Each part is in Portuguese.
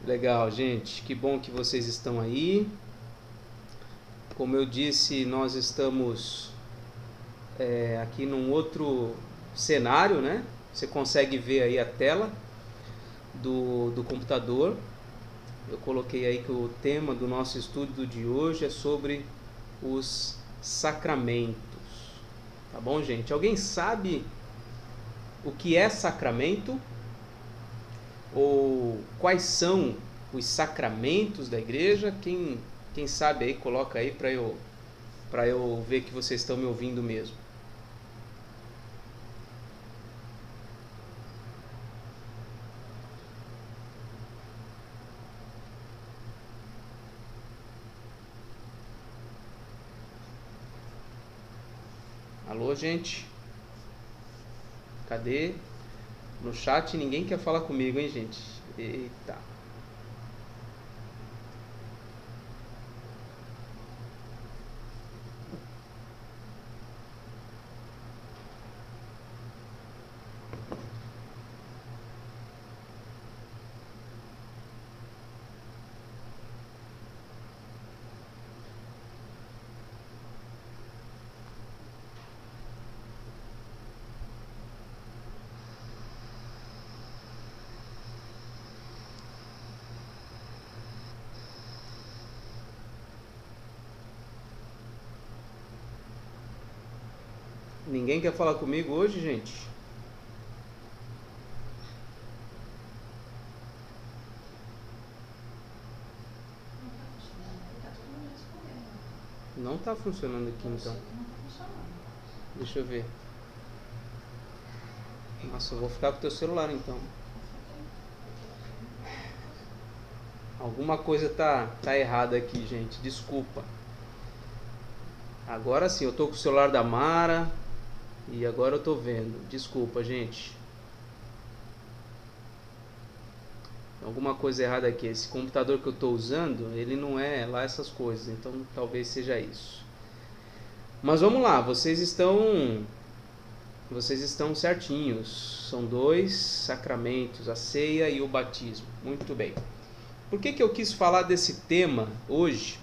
Legal, gente. Que bom que vocês estão aí. Como eu disse, nós estamos aqui num outro cenário, né? Você consegue ver aí a tela do computador. Eu coloquei aí que o tema do nosso estudo de hoje é sobre os sacramentos. Tá bom, gente? Alguém sabe o que é sacramento? Ou quais são os sacramentos da igreja? Quem sabe aí, coloca aí para eu ver que vocês estão me ouvindo mesmo. Alô, gente? Cadê? No chat ninguém quer falar comigo, hein, gente? Eita. Ninguém quer falar comigo hoje, gente? Não tá funcionando aqui então. Deixa eu ver. Nossa, eu vou ficar com o teu celular então. Alguma coisa tá errada aqui, gente. Desculpa. Agora sim, eu tô com o celular da Mara e agora eu tô vendo. Desculpa, gente. Alguma coisa errada aqui. Esse computador que eu tô usando, ele não é lá essas coisas. Então talvez seja isso. Mas vamos lá, vocês estão certinhos. São dois sacramentos, a ceia e o batismo. Muito bem. Por que eu quis falar desse tema hoje?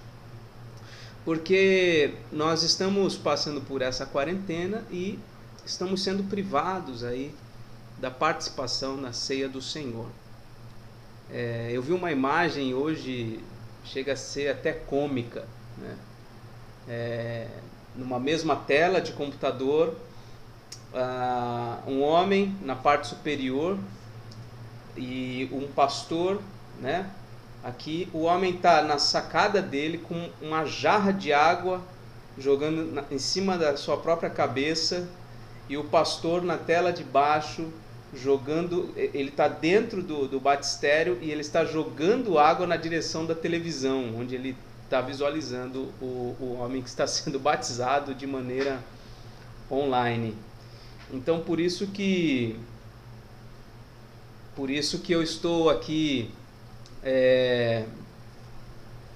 Porque nós estamos passando por essa quarentena e estamos sendo privados aí da participação na ceia do Senhor. Eu vi uma imagem hoje, chega a ser até cômica, né? Numa mesma tela de computador, um homem na parte superior e um pastor, né? Aqui o homem está na sacada dele com uma jarra de água jogando em cima da sua própria cabeça, e o pastor na tela de baixo jogando, ele está dentro do batistério e ele está jogando água na direção da televisão, onde ele está visualizando o homem que está sendo batizado de maneira online. Então por isso que eu estou aqui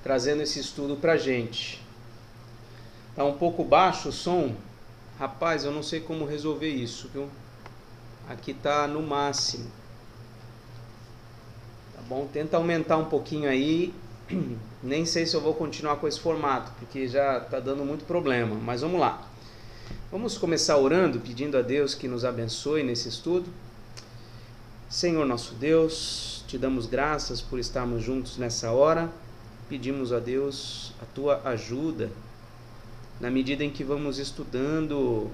trazendo esse estudo pra gente. Tá um pouco baixo o som? Rapaz, eu não sei como resolver isso, viu? Aqui tá no máximo. Tá bom? Tenta aumentar um pouquinho aí. Nem sei se eu vou continuar com esse formato, porque já tá dando muito problema. Mas vamos lá. Vamos começar orando, pedindo a Deus que nos abençoe nesse estudo. Senhor nosso Deus, te damos graças por estarmos juntos nessa hora. Pedimos a Deus a tua ajuda na medida em que vamos estudando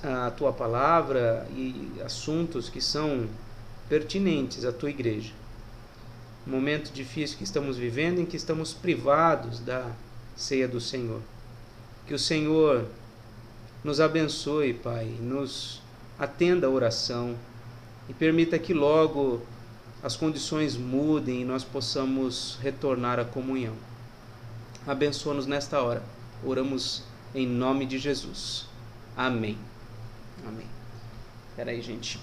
a tua palavra e assuntos que são pertinentes à tua igreja. Um momento difícil que estamos vivendo, em que estamos privados da ceia do Senhor. Que o Senhor nos abençoe, Pai, nos atenda a oração e permita que logo as condições mudem e nós possamos retornar à comunhão. Abençoa-nos nesta hora. Oramos em nome de Jesus. Amém. Amém. Espera aí, gente.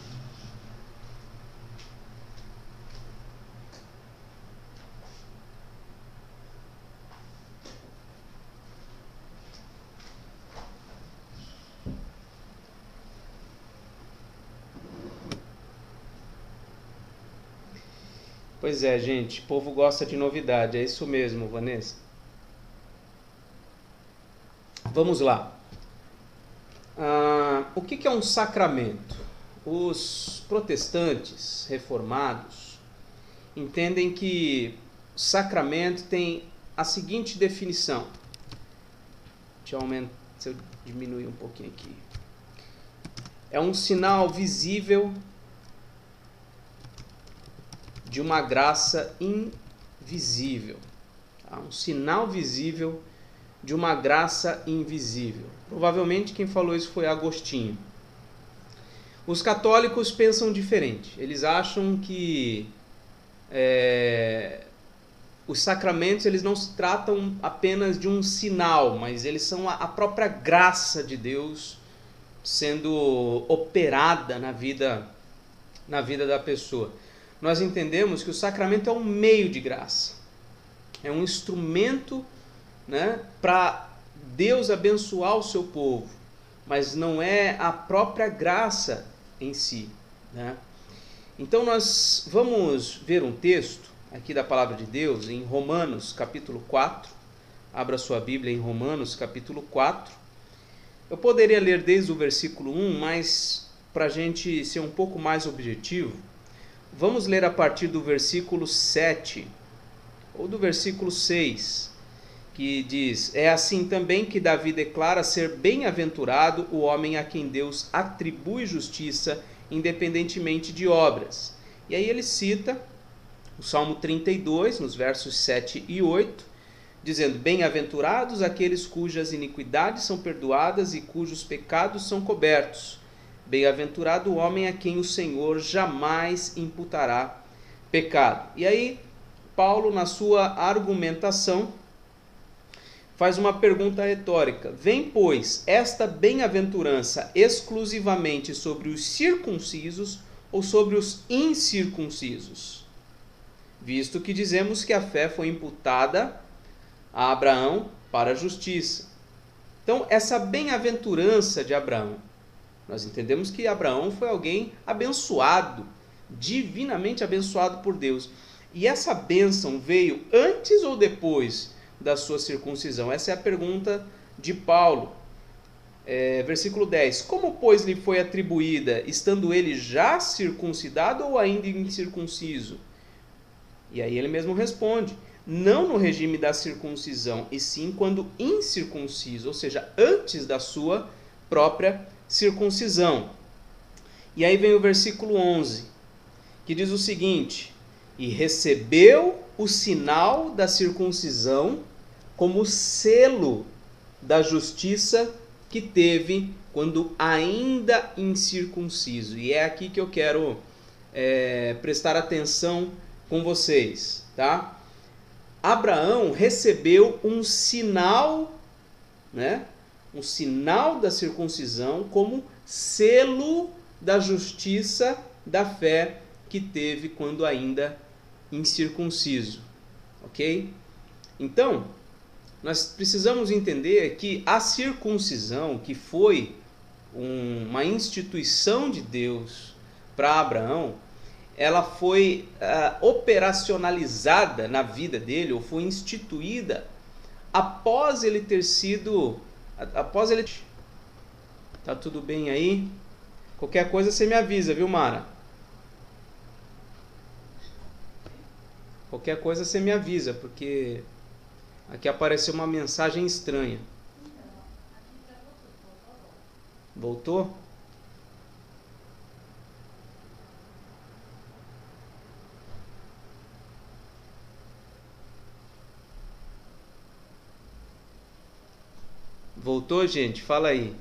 Pois é, gente, o povo gosta de novidade, é isso mesmo, Vanessa. Vamos lá. O que é um sacramento? Os protestantes reformados entendem que sacramento tem a seguinte definição. Se eu diminuir um pouquinho aqui. É um sinal visível de uma graça invisível. Tá? Um sinal visível de uma graça invisível. Provavelmente quem falou isso foi Agostinho. Os católicos pensam diferente. Eles acham que os sacramentos eles não se tratam apenas de um sinal, mas eles são a própria graça de Deus sendo operada na vida da pessoa. Nós entendemos que o sacramento é um meio de graça. É um instrumento, né, para Deus abençoar o seu povo, mas não é a própria graça em si, né? Então nós vamos ver um texto aqui da palavra de Deus em Romanos capítulo 4. Abra sua Bíblia em Romanos capítulo 4. Eu poderia ler desde o versículo 1, mas para a gente ser um pouco mais objetivo, vamos ler a partir do versículo 7 ou do versículo 6, que diz: É assim também que Davi declara ser bem-aventurado o homem a quem Deus atribui justiça, independentemente de obras. E aí ele cita o Salmo 32, nos versos 7 e 8, dizendo: Bem-aventurados aqueles cujas iniquidades são perdoadas e cujos pecados são cobertos. Bem-aventurado o homem a quem o Senhor jamais imputará pecado. E aí Paulo, na sua argumentação, faz uma pergunta retórica. Vem, pois, esta bem-aventurança exclusivamente sobre os circuncisos ou sobre os incircuncisos? Visto que dizemos que a fé foi imputada a Abraão para a justiça. Então, essa bem-aventurança de Abraão, nós entendemos que Abraão foi alguém abençoado, divinamente abençoado por Deus. E essa bênção veio antes ou depois da sua circuncisão? Essa é a pergunta de Paulo. Versículo 10. Como, pois, lhe foi atribuída, estando ele já circuncidado ou ainda incircunciso? E aí ele mesmo responde: não no regime da circuncisão, e sim quando incircunciso, ou seja, antes da sua própria circuncisão. E aí vem o versículo 11, que diz o seguinte: e recebeu o sinal da circuncisão como selo da justiça que teve quando ainda incircunciso. E é aqui que eu quero prestar atenção com vocês, tá? Abraão recebeu um sinal, né? Um sinal da circuncisão como selo da justiça da fé que teve quando ainda incircunciso, ok? Então, nós precisamos entender que a circuncisão, que foi uma instituição de Deus para Abraão, ela foi operacionalizada na vida dele, ou foi instituída após ele ter sido... Tá tudo bem aí? Qualquer coisa você me avisa, viu, Mara? Qualquer coisa você me avisa, porque aqui apareceu uma mensagem estranha. Voltou? Voltou, gente? Fala aí.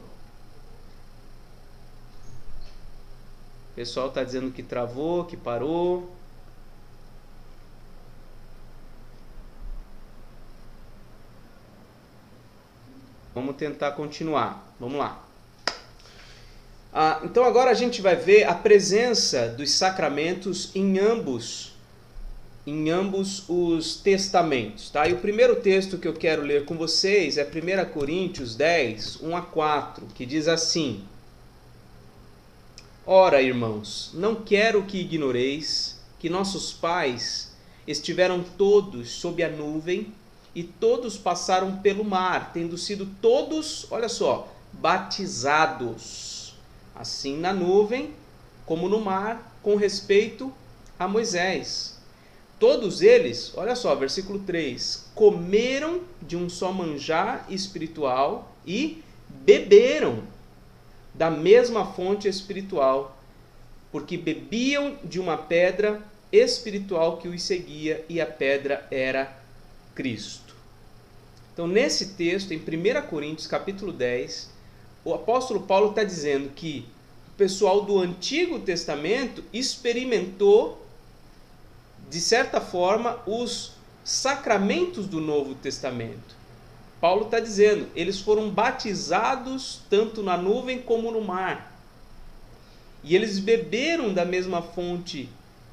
O pessoal está dizendo que travou, que parou. Vamos tentar continuar. Vamos lá. Então agora a gente vai ver a presença dos sacramentos em ambos os testamentos, tá? E o primeiro texto que eu quero ler com vocês é 1 Coríntios 10, 1 a 4, que diz assim: Ora, irmãos, não quero que ignoreis que nossos pais estiveram todos sob a nuvem e todos passaram pelo mar, tendo sido todos, olha só, batizados, assim na nuvem como no mar, com respeito a Moisés. Todos eles, olha só, versículo 3, comeram de um só manjar espiritual e beberam da mesma fonte espiritual, porque bebiam de uma pedra espiritual que os seguia, e a pedra era Cristo. Então, nesse texto, em 1 Coríntios, capítulo 10, o apóstolo Paulo está dizendo que o pessoal do Antigo Testamento experimentou, de certa forma, os sacramentos do Novo Testamento. Paulo está dizendo, eles foram batizados tanto na nuvem como no mar. E eles beberam da mesma fonte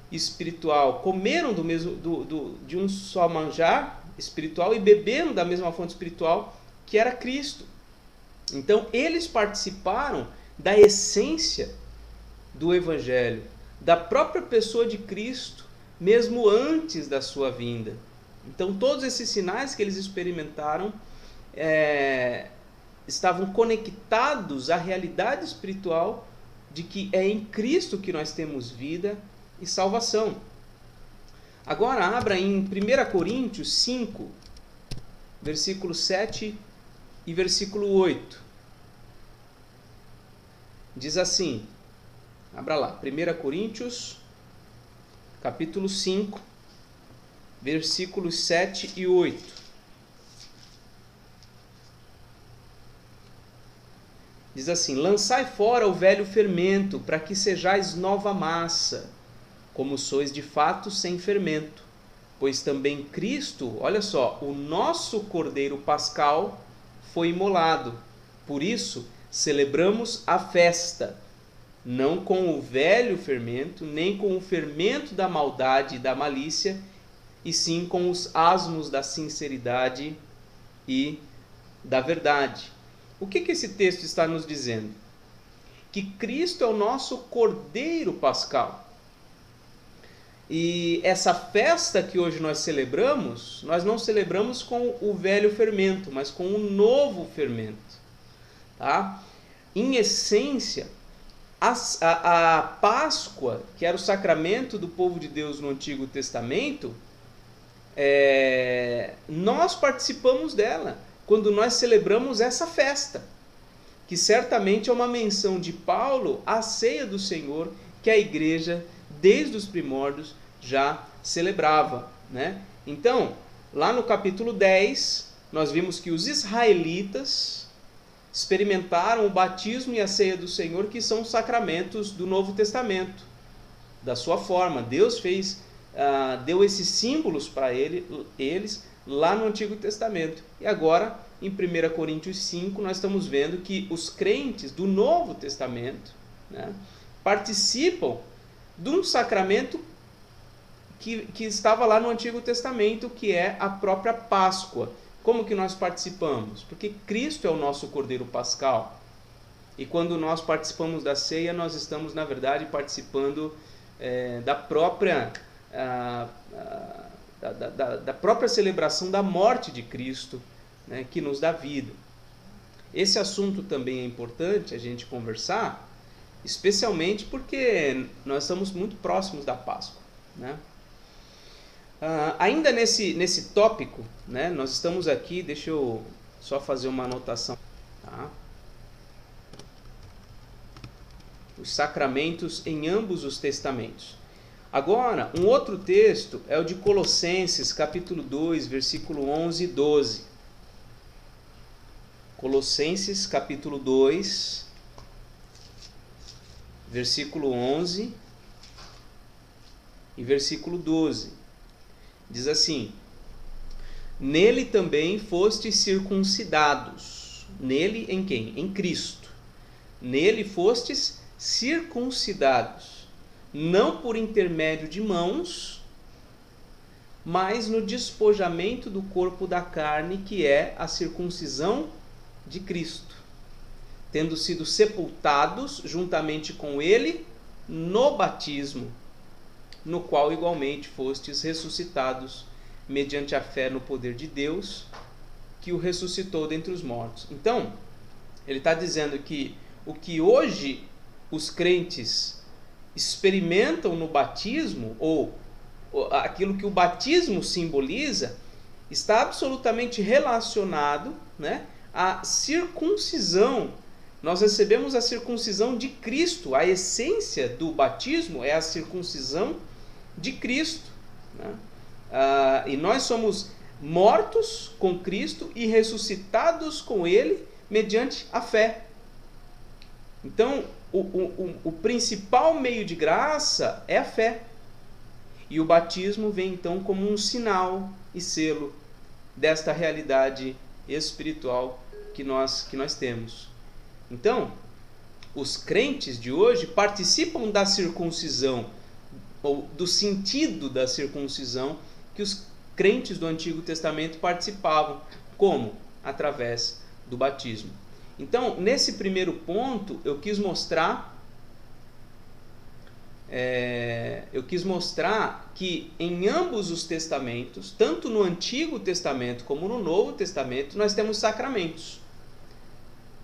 espiritual, comeram de um só manjar espiritual e beberam da mesma fonte espiritual que era Cristo. Então, eles participaram da essência do Evangelho, da própria pessoa de Cristo, mesmo antes da sua vinda. Então, todos esses sinais que eles experimentaram estavam conectados à realidade espiritual de que é em Cristo que nós temos vida e salvação. Agora abra em 1 Coríntios 5, versículo 7 e versículo 8. Diz assim, abra lá, 1 Coríntios, capítulo 5, versículos 7 e 8. Diz assim, lançai fora o velho fermento, para que sejais nova massa, como sois de fato sem fermento. Pois também Cristo, olha só, o nosso Cordeiro Pascal foi imolado. Por isso, celebramos a festa, não com o velho fermento, nem com o fermento da maldade e da malícia, e sim com os asmos da sinceridade e da verdade. O que esse texto está nos dizendo? Que Cristo é o nosso Cordeiro Pascal. E essa festa que hoje nós celebramos, nós não celebramos com o velho fermento, mas com o novo fermento. Tá? Em essência, a Páscoa, que era o sacramento do povo de Deus no Antigo Testamento, nós participamos dela quando nós celebramos essa festa, que certamente é uma menção de Paulo à ceia do Senhor, que a igreja, desde os primórdios, já celebrava, né? Então, lá no capítulo 10, nós vimos que os israelitas experimentaram o batismo e a ceia do Senhor, que são os sacramentos do Novo Testamento, da sua forma. Deus deu esses símbolos para eles lá no Antigo Testamento. E agora, em 1 Coríntios 5, nós estamos vendo que os crentes do Novo Testamento, né, participam de um sacramento que estava lá no Antigo Testamento, que é a própria Páscoa. Como que nós participamos? Porque Cristo é o nosso Cordeiro Pascal. E quando nós participamos da ceia, nós estamos, na verdade, participando da própria celebração da morte de Cristo, né, que nos dá vida. Esse assunto também é importante a gente conversar, especialmente porque nós estamos muito próximos da Páscoa, né? Ainda nesse tópico, né, nós estamos aqui, deixa eu só fazer uma anotação. Tá? Os sacramentos em ambos os testamentos. Agora, um outro texto é o de Colossenses, capítulo 2, versículo 11 e 12. Colossenses, capítulo 2, versículo 11 e versículo 12. Diz assim, nele também fostes circuncidados. Nele em quem? Em Cristo. Nele fostes circuncidados, não por intermédio de mãos, mas no despojamento do corpo da carne, que é a circuncisão de Cristo, tendo sido sepultados juntamente com ele no batismo, no qual igualmente fostes ressuscitados mediante a fé no poder de Deus, que o ressuscitou dentre os mortos. Então, ele está dizendo que o que hoje os crentes experimentam no batismo, ou aquilo que o batismo simboliza, está absolutamente relacionado, né, à circuncisão. Nós recebemos a circuncisão de Cristo. A essência do batismo é a circuncisão de Cristo, né? E nós somos mortos com Cristo e ressuscitados com Ele mediante a fé. Então, o principal meio de graça é a fé. E o batismo vem então como um sinal e selo desta realidade espiritual que nós temos. Então, os crentes de hoje participam da circuncisão, ou do sentido da circuncisão que os crentes do Antigo Testamento participavam. Como? Através do batismo. Então, nesse primeiro ponto, eu quis mostrar que em ambos os testamentos, tanto no Antigo Testamento como no Novo Testamento, nós temos sacramentos.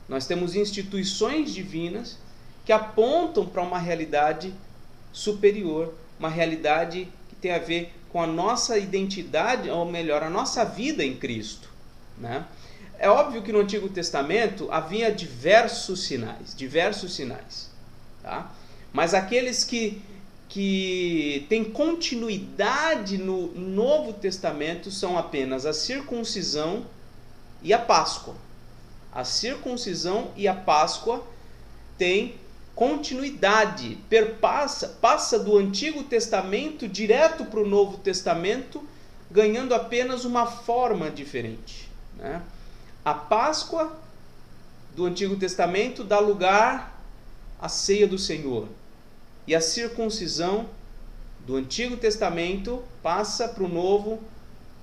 Nós temos instituições divinas que apontam para uma realidade superior, uma realidade que tem a ver com a nossa identidade, ou melhor, a nossa vida em Cristo, né? É óbvio que no Antigo Testamento havia diversos sinais, tá? Mas aqueles que têm continuidade no Novo Testamento são apenas a circuncisão e a Páscoa. A circuncisão e a Páscoa têm continuidade, passa do Antigo Testamento direto para o Novo Testamento, ganhando apenas uma forma diferente, né? A Páscoa do Antigo Testamento dá lugar à ceia do Senhor, e a circuncisão do Antigo Testamento passa para o Novo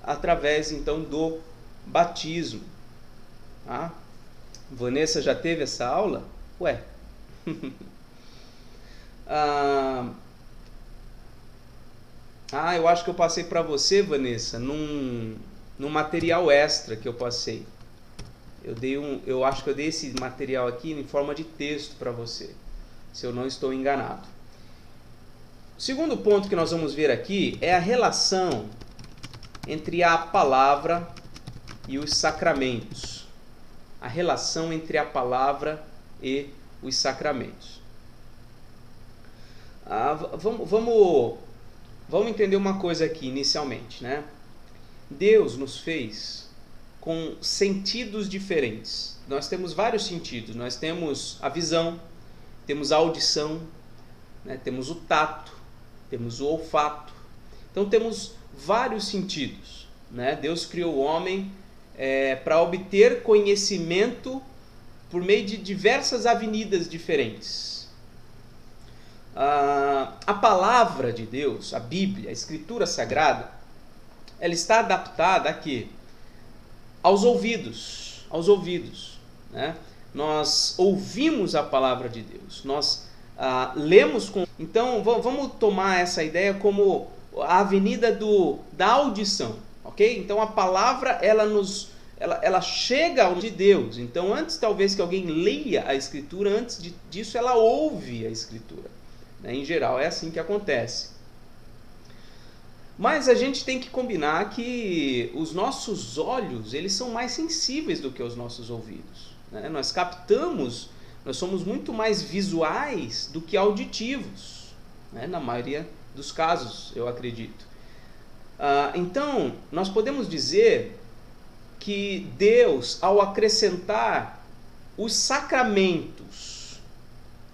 através então do batismo. Tá? Vanessa já teve essa aula? Ué. Eu acho que eu passei para você, Vanessa, num material extra que eu passei. Eu acho que eu dei esse material aqui em forma de texto para você, se eu não estou enganado. O segundo ponto que nós vamos ver aqui é a relação entre a palavra e os sacramentos. A relação entre a palavra e os sacramentos. Vamos entender uma coisa aqui inicialmente, né? Deus nos fez com sentidos diferentes. Nós temos vários sentidos. Nós temos a visão, temos a audição, né? Temos o tato, temos o olfato. Então temos vários sentidos, né? Deus criou o homem para obter conhecimento por meio de diversas avenidas diferentes. A palavra de Deus, a Bíblia, a Escritura Sagrada, ela está adaptada a quê? Aos ouvidos, né? Nós ouvimos a palavra de Deus, nós lemos com... Então vamos tomar essa ideia como a avenida da audição, ok? Então a palavra ela chega ao de Deus. Então antes talvez que alguém leia a Escritura, antes disso ela ouve a Escritura, né? Em geral é assim que acontece. Mas a gente tem que combinar que os nossos olhos, eles são mais sensíveis do que os nossos ouvidos, né? Nós somos muito mais visuais do que auditivos, né? Na maioria dos casos, eu acredito. Então, nós podemos dizer que Deus, ao acrescentar os sacramentos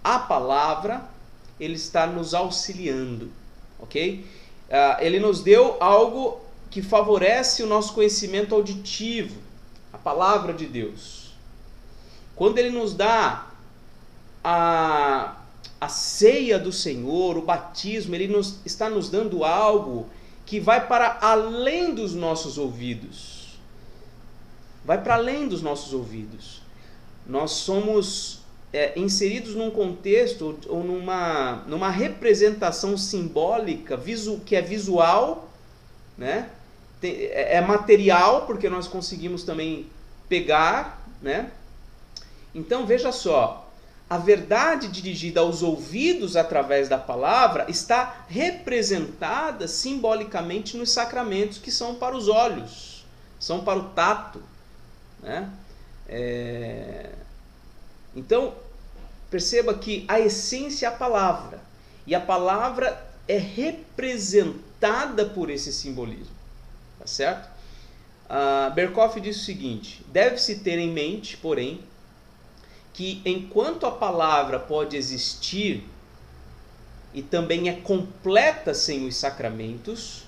à palavra, Ele está nos auxiliando, ok? Ele nos deu algo que favorece o nosso conhecimento auditivo, a palavra de Deus. Quando Ele nos dá a ceia do Senhor, o batismo, Ele está nos dando algo que vai para além dos nossos ouvidos. Vai para além dos nossos ouvidos. Nós somos inseridos num contexto ou numa representação simbólica que é visual, né? É material, porque nós conseguimos também pegar, né? Então veja só, a verdade dirigida aos ouvidos através da palavra está representada simbolicamente nos sacramentos, que são para os olhos, são para o tato, né? Então, perceba que a essência é a palavra, e a palavra é representada por esse simbolismo, tá certo? Berkhoff diz o seguinte: deve-se ter em mente, porém, que enquanto a palavra pode existir e também é completa sem os sacramentos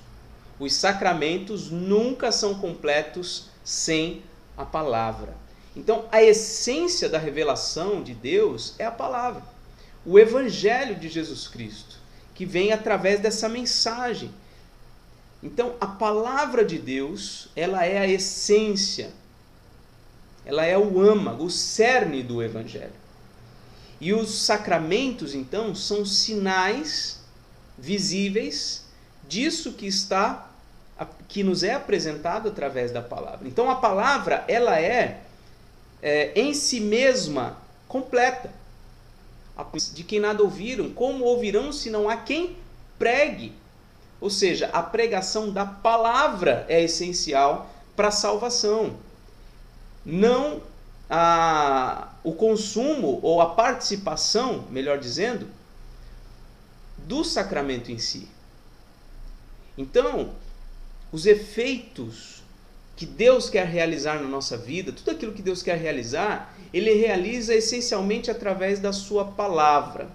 nunca são completos sem a palavra. Então, a essência da revelação de Deus é a palavra, o Evangelho de Jesus Cristo, que vem através dessa mensagem. Então, a palavra de Deus, ela é a essência, ela é o âmago, o cerne do Evangelho. E os sacramentos, então, são sinais visíveis disso que nos é apresentado através da palavra. Então, a palavra, ela é em si mesma completa. De quem nada ouviram, como ouvirão se não há quem pregue? Ou seja, a pregação da palavra é essencial para a salvação. Não o consumo ou a participação, melhor dizendo, do sacramento em si. Então, os efeitos que Deus quer realizar na nossa vida, tudo aquilo que Deus quer realizar, Ele realiza essencialmente através da sua palavra.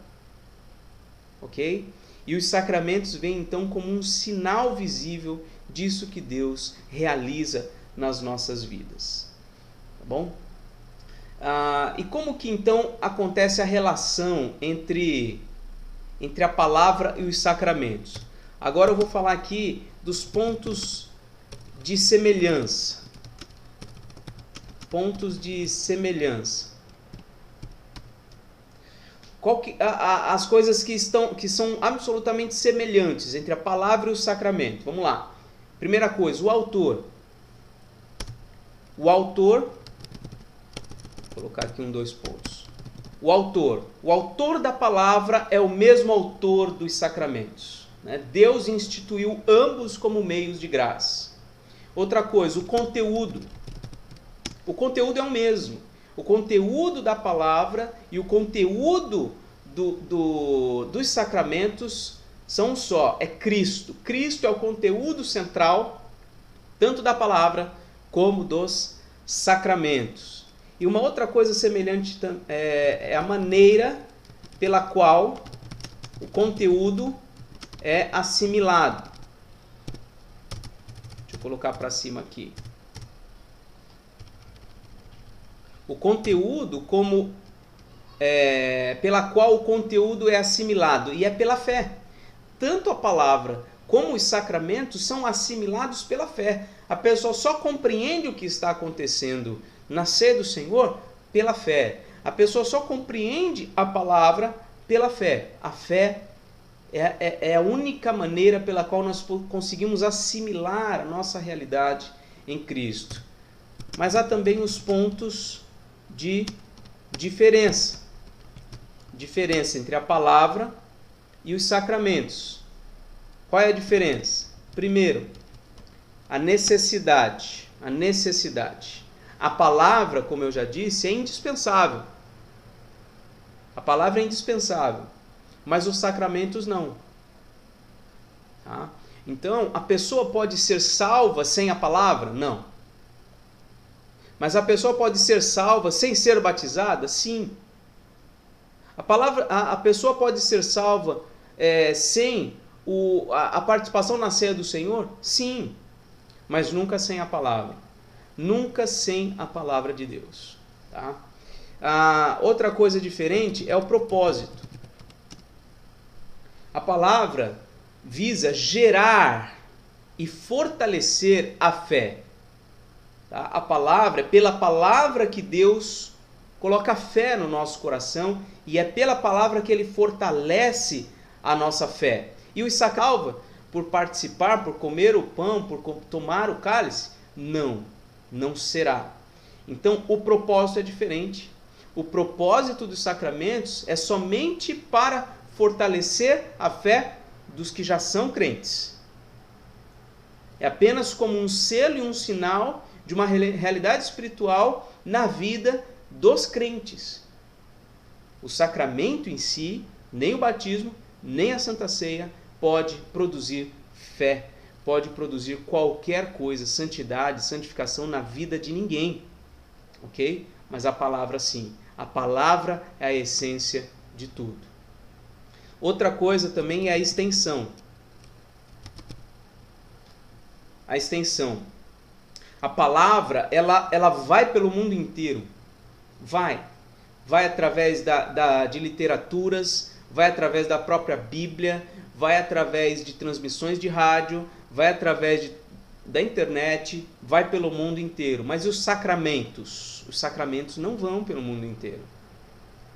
Ok? E os sacramentos vêm então como um sinal visível disso que Deus realiza nas nossas vidas. Tá bom? E como que então acontece a relação entre a palavra e os sacramentos? Agora eu vou falar aqui dos pontos de semelhança. Pontos de semelhança. As coisas que são absolutamente semelhantes entre a palavra e o sacramento. Vamos lá. Primeira coisa, o autor. O autor, vou colocar aqui 2 pontos. O autor da palavra é o mesmo autor dos sacramentos, né? Deus instituiu ambos como meios de graça. Outra coisa, o conteúdo. O conteúdo é o mesmo. O conteúdo da palavra e o conteúdo dos sacramentos são um só, é Cristo. Cristo é o conteúdo central, tanto da palavra como dos sacramentos. E uma outra coisa semelhante é a maneira pela qual o conteúdo é assimilado. Deixa eu colocar para cima aqui. O conteúdo pela qual o conteúdo é assimilado, e é pela fé. Tanto a palavra como os sacramentos são assimilados pela fé. A pessoa só compreende o que está acontecendo na ceia do Senhor pela fé. A pessoa só compreende a palavra pela fé. A fé é a única maneira pela qual nós conseguimos assimilar a nossa realidade em Cristo. Mas há também os pontos de diferença entre a palavra e os sacramentos. Qual é a diferença? Primeiro, a necessidade. A palavra, como eu já disse, é indispensável. A palavra é indispensável, mas os sacramentos não. Tá? Então, a pessoa pode ser salva sem a palavra? Não. Mas a pessoa pode ser salva sem ser batizada? Sim. A pessoa pode ser salva sem a participação na ceia do Senhor? Sim. Mas nunca sem a palavra. Nunca sem a palavra de Deus. Tá? Outra coisa diferente é o propósito. A palavra visa gerar e fortalecer a fé. Tá? A palavra é pela palavra que Deus coloca fé no nosso coração e é pela palavra que ele fortalece a nossa fé. E o salva por participar, por comer o pão, por tomar o cálice? Não, não será. Então o propósito é diferente. O propósito dos sacramentos é somente para fortalecer a fé dos que já são crentes. É apenas como um selo e um sinal de uma realidade espiritual na vida dos crentes. O sacramento em si, nem o batismo, nem a Santa Ceia, pode produzir fé, pode produzir qualquer coisa, santidade, santificação na vida de ninguém. Ok? Mas a palavra sim. A palavra é a essência de tudo. Outra coisa também é a extensão. A extensão. A palavra, ela vai pelo mundo inteiro. Vai através de literaturas, vai através da própria Bíblia, vai através de transmissões de rádio, vai através da internet, vai pelo mundo inteiro. Mas e os sacramentos? Os sacramentos não vão pelo mundo inteiro.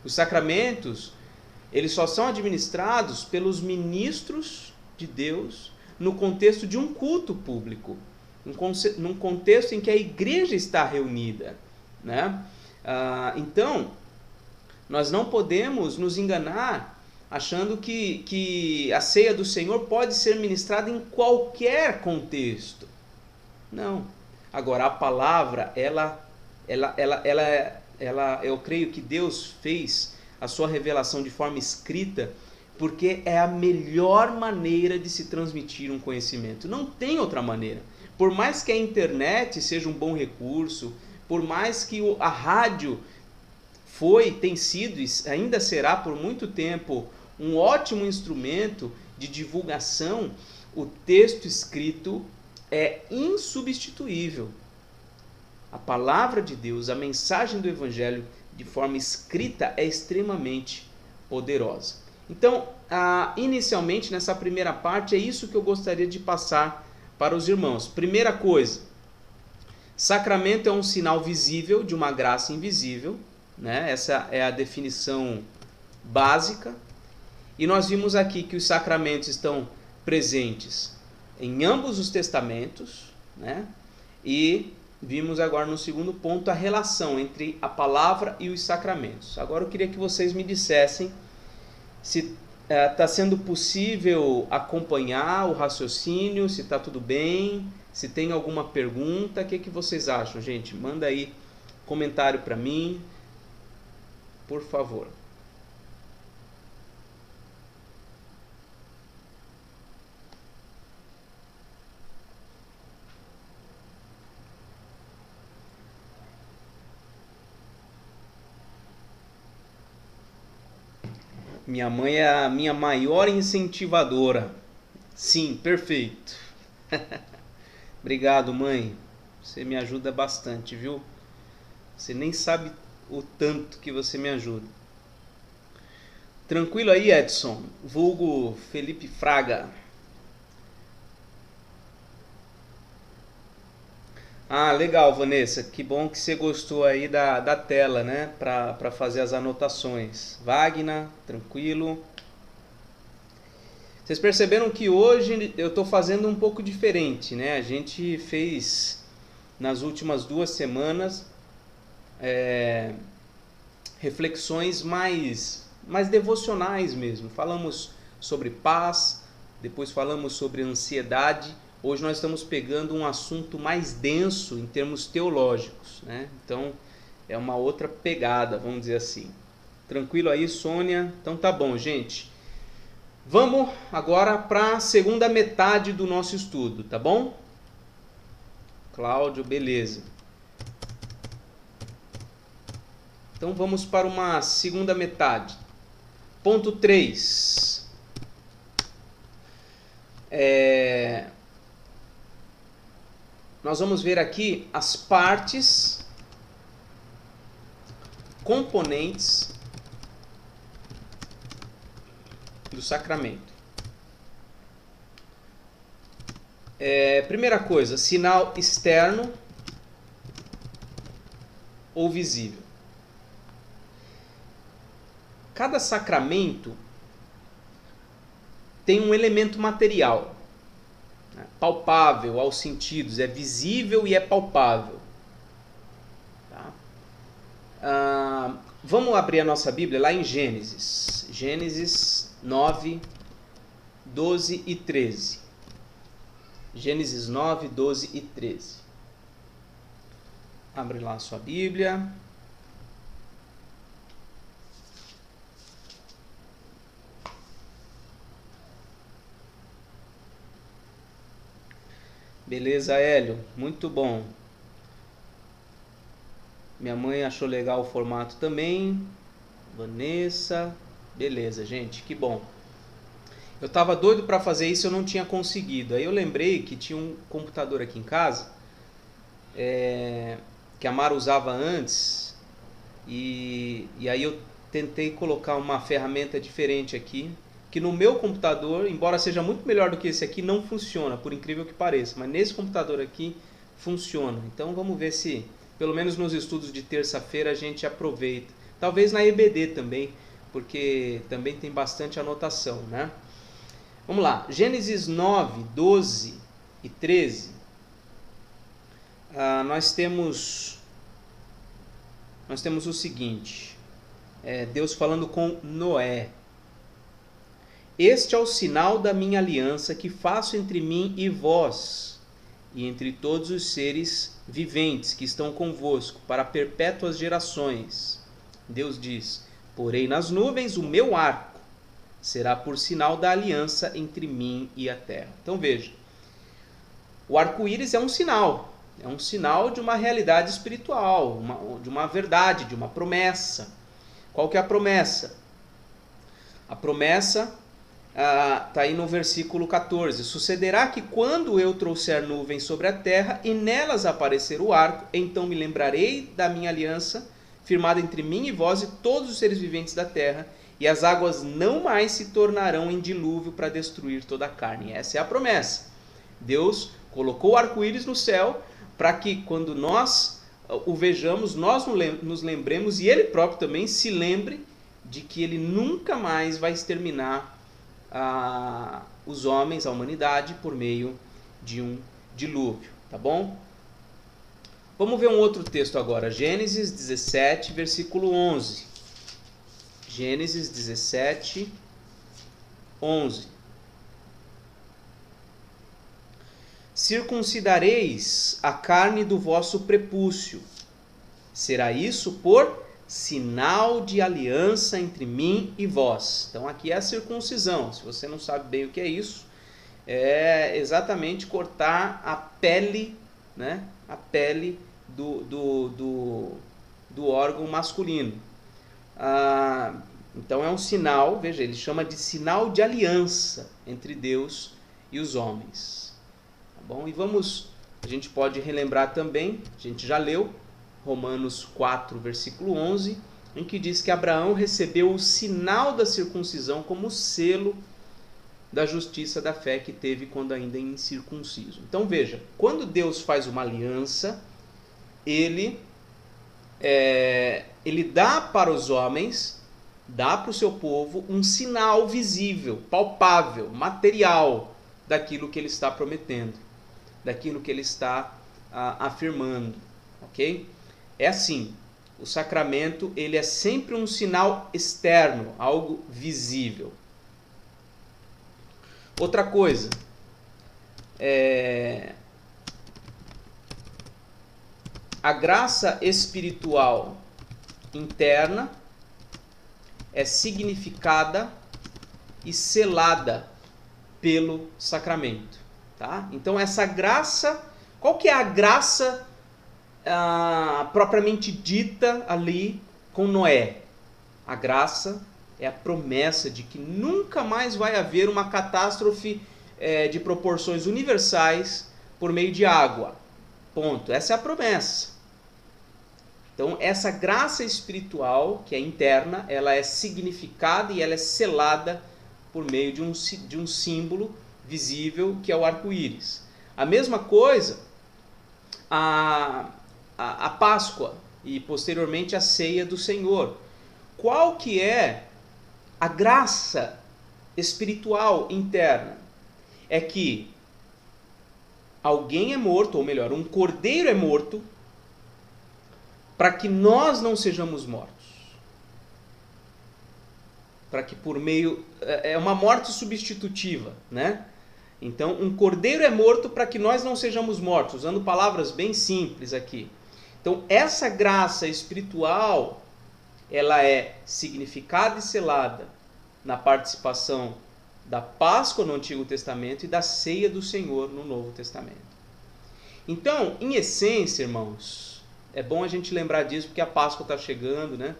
Os sacramentos, eles só são administrados pelos ministros de Deus no contexto de um culto público, num contexto em que a igreja está reunida, né? Então, nós não podemos nos enganar achando que a ceia do Senhor pode ser ministrada em qualquer contexto. Não. Agora, a palavra, eu creio que Deus fez a sua revelação de forma escrita porque é a melhor maneira de se transmitir um conhecimento. Não tem outra maneira. Por mais que a internet seja um bom recurso, por mais que a rádio tem sido e ainda será por muito tempo um ótimo instrumento de divulgação, o texto escrito é insubstituível. A palavra de Deus, a mensagem do Evangelho, de forma escrita, é extremamente poderosa. Então, inicialmente, nessa primeira parte, é isso que eu gostaria de passar para os irmãos. Primeira coisa, sacramento é um sinal visível de uma graça invisível, né? Essa é a definição básica. E nós vimos aqui que os sacramentos estão presentes em ambos os testamentos, né? E vimos agora no segundo ponto a relação entre a palavra e os sacramentos. Agora eu queria que vocês me dissessem se está sendo possível acompanhar o raciocínio, se está tudo bem, se tem alguma pergunta. O que vocês acham, gente? Manda aí comentário para mim, por favor. Minha mãe é a minha maior incentivadora. Sim, perfeito. Obrigado, mãe. Você me ajuda bastante, viu? Você nem sabe o tanto que você me ajuda. Tranquilo aí, Edson? Vulgo Felipe Fraga. Ah, legal, Vanessa. Que bom que você gostou aí da tela, né? Para fazer as anotações. Wagner, tranquilo. Vocês perceberam que hoje eu estou fazendo um pouco diferente, né? A gente fez nas últimas 2 semanas reflexões mais devocionais mesmo. Falamos sobre paz, depois falamos sobre ansiedade. Hoje nós estamos pegando um assunto mais denso em termos teológicos, né? Então é uma outra pegada, vamos dizer assim. Tranquilo aí, Sônia? Então tá bom, gente. Vamos agora para a segunda metade do nosso estudo, tá bom? Cláudio, beleza. Então vamos para uma segunda metade. Ponto 3. Nós vamos ver aqui as partes, componentes do sacramento. Primeira coisa, sinal externo ou visível. cada sacramento tem um elemento material, né, palpável aos sentidos, é visível e é palpável. Tá? Vamos abrir a nossa Bíblia lá em Gênesis. Gênesis 9, 12 e 13. Gênesis 9, 12 e 13. Abre lá a sua Bíblia. Beleza, Hélio? Muito bom. Minha mãe achou legal o formato também. Vanessa. Beleza, gente, que bom. Eu estava doido para fazer isso, eu não tinha conseguido. Aí eu lembrei que tinha um computador aqui em casa, que a Mara usava antes, e aí eu tentei colocar uma ferramenta diferente aqui, que no meu computador, embora seja muito melhor do que esse aqui, não funciona, por incrível que pareça. Mas nesse computador aqui funciona. Então vamos ver se, pelo menos nos estudos de terça-feira, a gente aproveita. Talvez na EBD também, porque também tem bastante anotação, né? Vamos lá, Gênesis 9, 12 e 13. Nós temos o seguinte, Deus falando com Noé. Este é o sinal da minha aliança que faço entre mim e vós, e entre todos os seres viventes que estão convosco, para perpétuas gerações. Deus diz, porei nas nuvens o meu arco, será por sinal da aliança entre mim e a terra. Então veja, o arco-íris é um sinal de uma realidade espiritual, de uma verdade, de uma promessa. Qual que é a promessa? A promessa está aí no versículo 14. Sucederá que quando eu trouxer nuvens sobre a terra e nelas aparecer o arco, então me lembrarei da minha aliança, firmada entre mim e vós e todos os seres viventes da terra, e as águas não mais se tornarão em dilúvio para destruir toda a carne. Essa é a promessa. Deus colocou o arco-íris no céu para que quando nós o vejamos, nós nos lembremos e ele próprio também se lembre de que ele nunca mais vai exterminar os homens, a humanidade, por meio de um dilúvio, tá bom? Vamos ver um outro texto agora, Gênesis 17, versículo 11. Gênesis 17, 11. Circuncidareis a carne do vosso prepúcio. Será isso por sinal de aliança entre mim e vós. Então aqui é a circuncisão. Se você não sabe bem o que é isso, é exatamente cortar a pele, né? A pele do órgão masculino. Então é um sinal, veja, ele chama de sinal de aliança entre Deus e os homens. Tá bom? E a gente pode relembrar também, a gente já leu, Romanos 4, versículo 11, em que diz que Abraão recebeu o sinal da circuncisão como selo da justiça da fé que teve quando ainda incircunciso. Então veja, quando Deus faz uma aliança, ele dá para os homens, dá para o seu povo um sinal visível, palpável, material daquilo que ele está prometendo, daquilo que ele está afirmando, ok? É assim, o sacramento ele é sempre um sinal externo, algo visível. Outra coisa, a graça espiritual interna é significada e selada pelo sacramento, tá? Então essa graça, qual que é a graça propriamente dita ali com Noé? A graça é a promessa de que nunca mais vai haver uma catástrofe de proporções universais por meio de água. Ponto. Essa é a promessa. Então essa graça espiritual, que é interna, ela é significada e ela é selada por meio de um símbolo visível, que é o arco-íris. A mesma coisa a Páscoa e posteriormente a ceia do Senhor. Qual que é A graça espiritual interna é que alguém é morto, ou melhor, um cordeiro é morto, para que nós não sejamos mortos. Para que por meio... É uma morte substitutiva, né? Então, um cordeiro é morto para que nós não sejamos mortos, usando palavras bem simples aqui. Então, essa graça espiritual, ela é significada e selada na participação da Páscoa no Antigo Testamento e da ceia do Senhor no Novo Testamento. Então, em essência, irmãos, é bom a gente lembrar disso porque a Páscoa está chegando, né?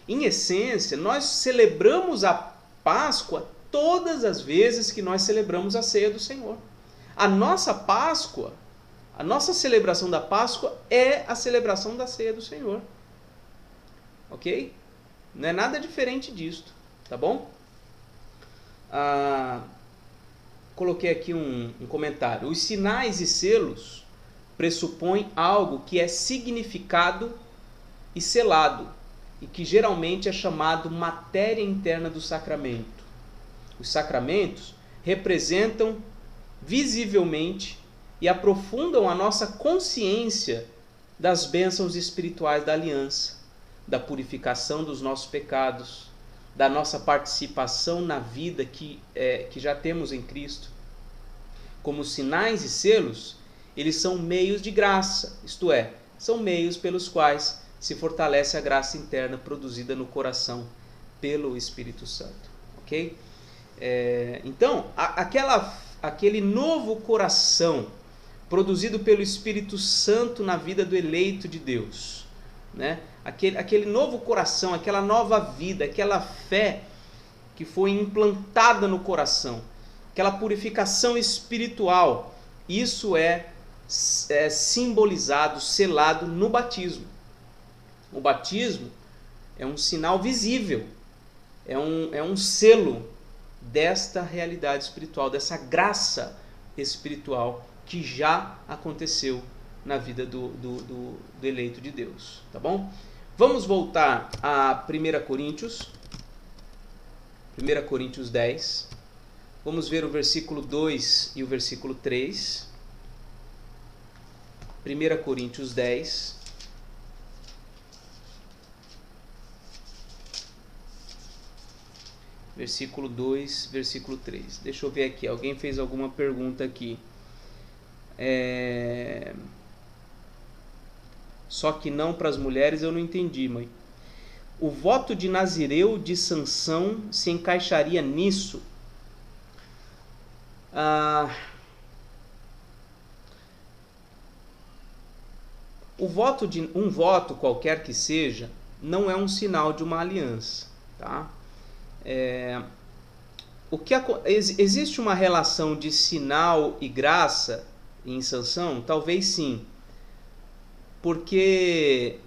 Em essência, nós celebramos a Páscoa todas as vezes que nós celebramos a ceia do Senhor. A nossa Páscoa, a nossa celebração da Páscoa é a celebração da ceia do Senhor. Ok? Não é nada diferente disto, tá bom? Coloquei aqui um comentário. Os sinais e selos pressupõem algo que é significado e selado, e que geralmente é chamado matéria interna do sacramento. Os sacramentos representam visivelmente e aprofundam a nossa consciência das bênçãos espirituais da aliança, da purificação dos nossos pecados, da nossa participação na vida que já temos em Cristo. Como sinais e selos, eles são meios de graça, isto é, são meios pelos quais se fortalece a graça interna produzida no coração pelo Espírito Santo. Ok? Então, aquele novo coração produzido pelo Espírito Santo na vida do eleito de Deus, né? Aquele novo coração, aquela nova vida, aquela fé que foi implantada no coração, aquela purificação espiritual, isso é simbolizado, selado no batismo. O batismo é um sinal visível, é um selo desta realidade espiritual, dessa graça espiritual que já aconteceu na vida do eleito de Deus, tá bom? Vamos voltar a 1 Coríntios 10, vamos ver o versículo 2 e o versículo 3, 1 Coríntios 10, versículo 2, versículo 3. Deixa eu ver aqui, alguém fez alguma pergunta aqui. Só que não para as mulheres, eu não entendi, mãe. O voto de Nazireu de Sansão se encaixaria nisso? Um voto qualquer que seja, não é um sinal de uma aliança, tá? Existe uma relação de sinal e graça em Sansão? Talvez sim, porque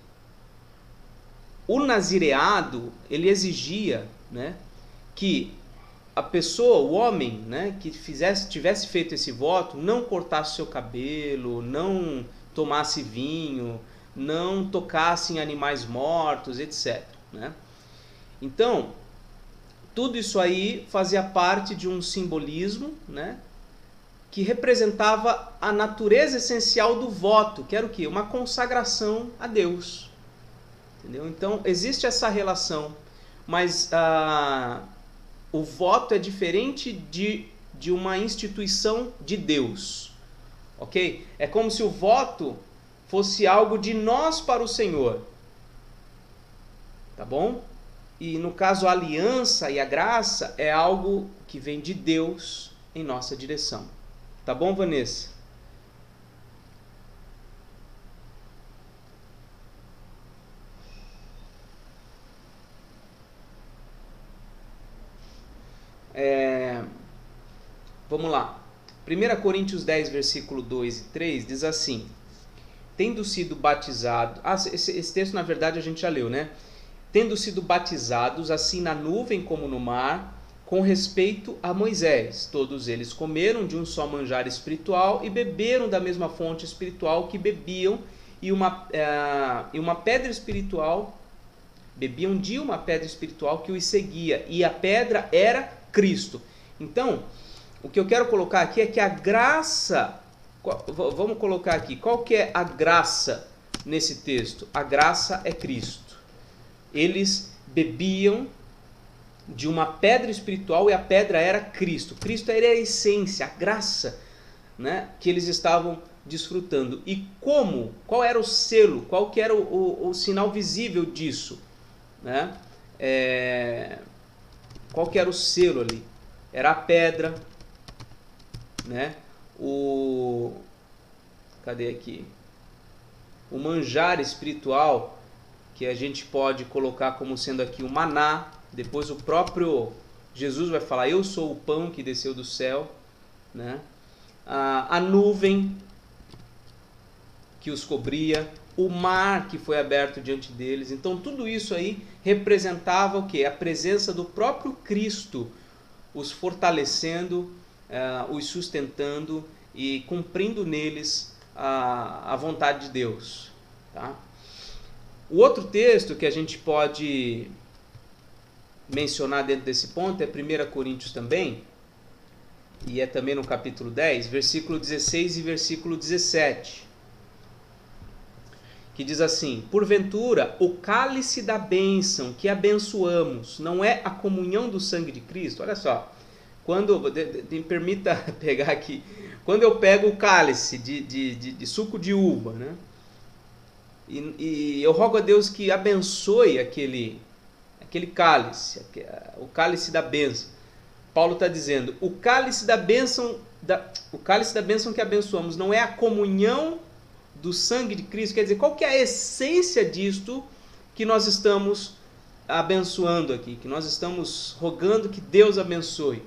o nazireado, ele exigia, né, que a pessoa, o homem, né, que tivesse feito esse voto, não cortasse seu cabelo, não tomasse vinho, não tocasse em animais mortos, etc, né? Então, tudo isso aí fazia parte de um simbolismo, né, que representava a natureza essencial do voto, que era o quê? Uma consagração a Deus. Entendeu? Então, existe essa relação, mas o voto é diferente de uma instituição de Deus. Ok? É como se o voto fosse algo de nós para o Senhor. Tá bom? E no caso a aliança e a graça é algo que vem de Deus em nossa direção. Tá bom, Vanessa? Vamos lá. 1 Coríntios 10, versículo 2 e 3 diz assim: tendo sido batizado... esse texto na verdade a gente já leu, né? Tendo sido batizados, assim na nuvem como no mar, com respeito a Moisés. Todos eles comeram de um só manjar espiritual e beberam da mesma fonte espiritual que bebiam, e uma pedra espiritual bebiam de uma pedra espiritual que os seguia, e a pedra era Cristo. Então, o que eu quero colocar aqui é que a graça, vamos colocar aqui, qual que é a graça nesse texto? A graça é Cristo. Eles bebiam de uma pedra espiritual e a pedra era Cristo. Cristo era a essência, a graça, né, que eles estavam desfrutando. E como? Qual era o selo? Qual que era o sinal visível disso? Né? Qual que era o selo ali? Era a pedra, né? Cadê aqui? O manjar espiritual, que a gente pode colocar como sendo aqui o maná. Depois o próprio Jesus vai falar, eu sou o pão que desceu do céu, né? A nuvem que os cobria, o mar que foi aberto diante deles. Então tudo isso aí representava o quê? A presença do próprio Cristo, os fortalecendo, os sustentando e cumprindo neles a vontade de Deus. Tá? O outro texto que a gente pode mencionar dentro desse ponto é 1 Coríntios também, e é também no capítulo 10, versículo 16 e versículo 17, que diz assim: porventura o cálice da bênção que abençoamos não é a comunhão do sangue de Cristo? Olha só, me permita pegar aqui, quando eu pego o cálice de suco de uva, né, e eu rogo a Deus que abençoe aquele cálice, o cálice da bênção. Paulo está dizendo, o cálice da bênção que abençoamos não é a comunhão do sangue de Cristo. Quer dizer, qual que é a essência disto que nós estamos abençoando aqui, que nós estamos rogando que Deus abençoe?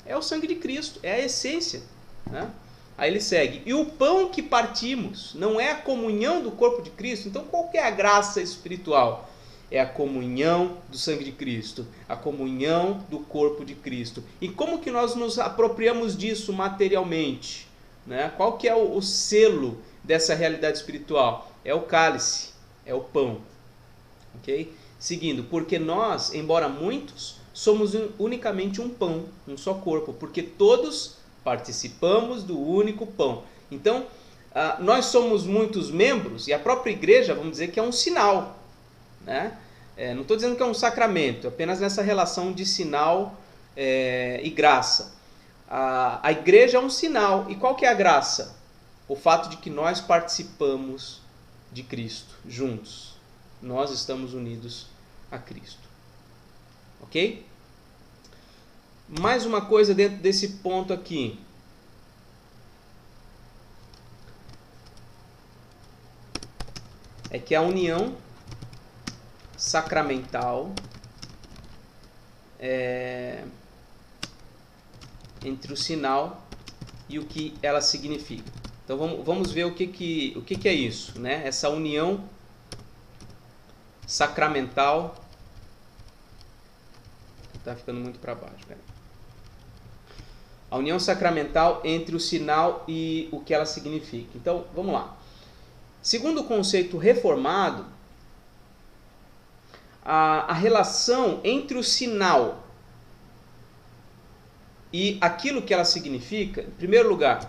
É o sangue de Cristo, é a essência, né? Aí ele segue, e o pão que partimos não é a comunhão do corpo de Cristo? Então qual que é a graça espiritual? É a comunhão do sangue de Cristo, a comunhão do corpo de Cristo. E como que nós nos apropriamos disso materialmente? Né? Qual que é o selo dessa realidade espiritual? É o cálice, é o pão. Okay? Seguindo, porque nós, embora muitos, somos unicamente um pão, um só corpo, porque todos participamos do único pão. Então, nós somos muitos membros, e a própria igreja, vamos dizer que é um sinal. Né? Não estou dizendo que é um sacramento, apenas nessa relação de sinal e graça. A igreja é um sinal. E qual que é a graça? O fato de que nós participamos de Cristo juntos. Nós estamos unidos a Cristo. Ok? Mais uma coisa dentro desse ponto aqui. É que a união sacramental entre o sinal e o que ela significa. Então vamos ver o que é isso, né? Essa união sacramental. Está ficando muito para baixo. Pera. A união sacramental entre o sinal e o que ela significa. Então vamos lá. Segundo o conceito reformado, a relação entre o sinal e aquilo que ela significa, em primeiro lugar,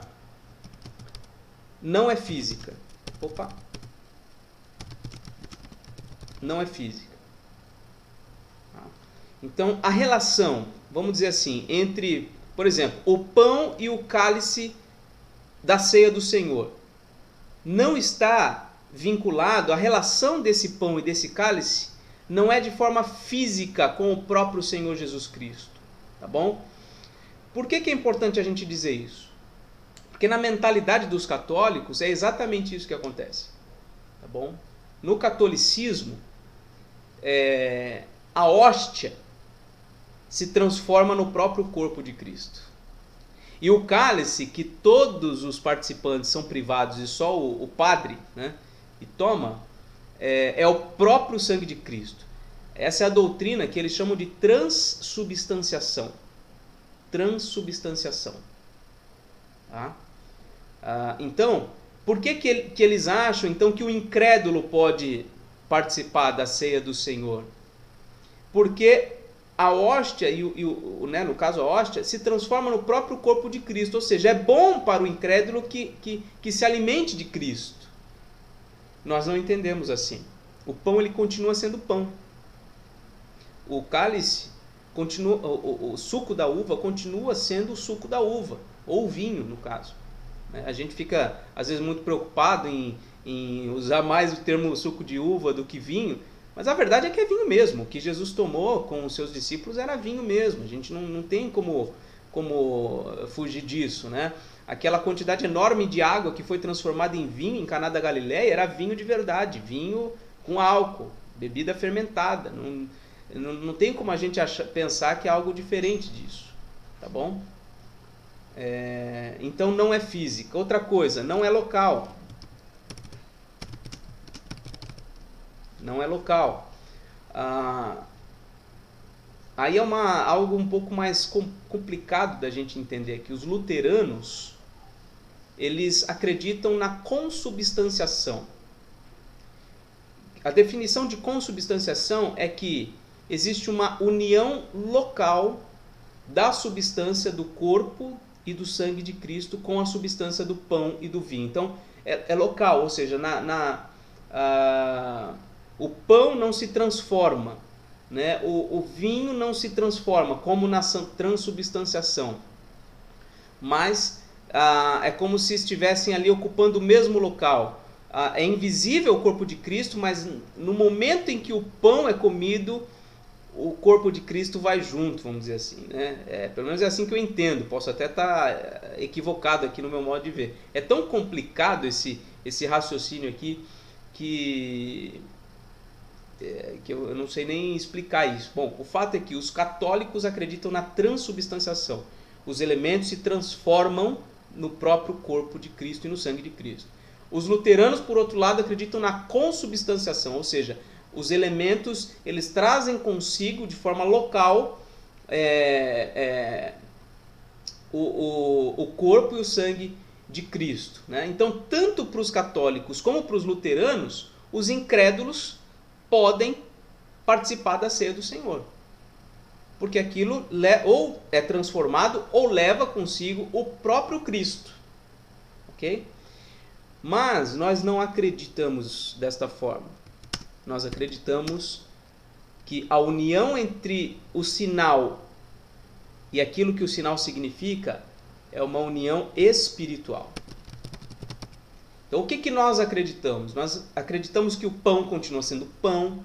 não é física. Não é física. Então, a relação, vamos dizer assim, entre, por exemplo, o pão e o cálice da ceia do Senhor, não está vinculado, a relação desse pão e desse cálice não é de forma física com o próprio Senhor Jesus Cristo, tá bom? Por que é importante a gente dizer isso? Porque na mentalidade dos católicos é exatamente isso que acontece, tá bom? No catolicismo, a hóstia se transforma no próprio corpo de Cristo. E o cálice, que todos os participantes são privados e só o padre, né, e toma, é o próprio sangue de Cristo. Essa é a doutrina que eles chamam de transubstanciação. Transubstanciação. Tá? Então, por que eles acham então que o incrédulo pode participar da ceia do Senhor? Porque a hóstia, no caso a hóstia, se transforma no próprio corpo de Cristo. Ou seja, é bom para o incrédulo que se alimente de Cristo. Nós não entendemos assim. O pão ele continua sendo pão. O cálice continua, o suco da uva continua sendo o suco da uva, ou o vinho, no caso. A gente fica, às vezes, muito preocupado em usar mais o termo suco de uva do que vinho, mas a verdade é que é vinho mesmo. O que Jesus tomou com os seus discípulos era vinho mesmo. A gente não tem como fugir disso, né? Aquela quantidade enorme de água que foi transformada em vinho em Caná da Galileia era vinho de verdade, vinho com álcool, bebida fermentada. Não tem como a gente pensar que é algo diferente disso, tá bom? Então não é física. Outra coisa, não é local. Não é local. Aí é algo um pouco mais complicado da gente entender aqui. Os luteranos, eles acreditam na consubstanciação. A definição de consubstanciação é que existe uma união local da substância do corpo e do sangue de Cristo com a substância do pão e do vinho. Então, é local, ou seja, o pão não se transforma, né? O vinho não se transforma, como na transubstanciação. Mas é como se estivessem ali ocupando o mesmo local. É invisível o corpo de Cristo, mas no momento em que o pão é comido, o corpo de Cristo vai junto, vamos dizer assim, né? Pelo menos é assim que eu entendo. Posso até estar equivocado aqui no meu modo de ver. É tão complicado esse raciocínio aqui que eu não sei nem explicar isso. Bom, o fato é que os católicos acreditam na transubstanciação. Os elementos se transformam no próprio corpo de Cristo e no sangue de Cristo. Os luteranos, por outro lado, acreditam na consubstanciação, ou seja, os elementos eles trazem consigo de forma local o corpo e o sangue de Cristo, né? Então, tanto para os católicos como para os luteranos, os incrédulos podem participar da ceia do Senhor, porque aquilo ou é transformado ou leva consigo o próprio Cristo, ok? Mas nós não acreditamos desta forma. Nós acreditamos que a união entre o sinal e aquilo que o sinal significa é uma união espiritual. Então, o que nós acreditamos? Nós acreditamos que o pão continua sendo pão,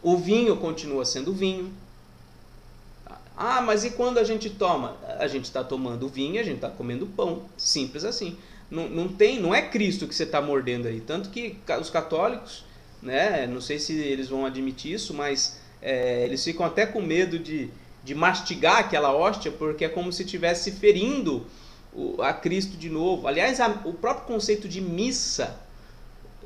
o vinho continua sendo vinho. Mas e quando a gente toma? A gente está tomando vinho, a gente está comendo pão. Simples assim. Não é Cristo que você está mordendo aí. Tanto que os católicos, né, não sei se eles vão admitir isso, mas eles ficam até com medo de mastigar aquela hóstia, porque é como se estivesse ferindo a Cristo de novo. Aliás, o próprio conceito de missa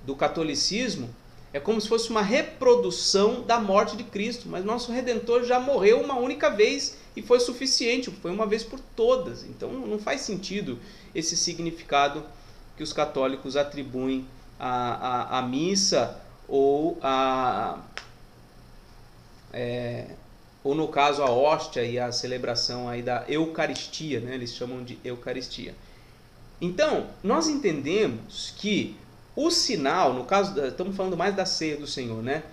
do catolicismo é como se fosse uma reprodução da morte de Cristo, mas nosso Redentor já morreu uma única vez e foi suficiente, foi uma vez por todas. Então não faz sentido esse significado que os católicos atribuem à missa ou no caso a hóstia e a celebração aí da Eucaristia, né? Eles chamam de Eucaristia. Então, nós entendemos que o sinal, no caso, estamos falando mais da ceia do Senhor, né?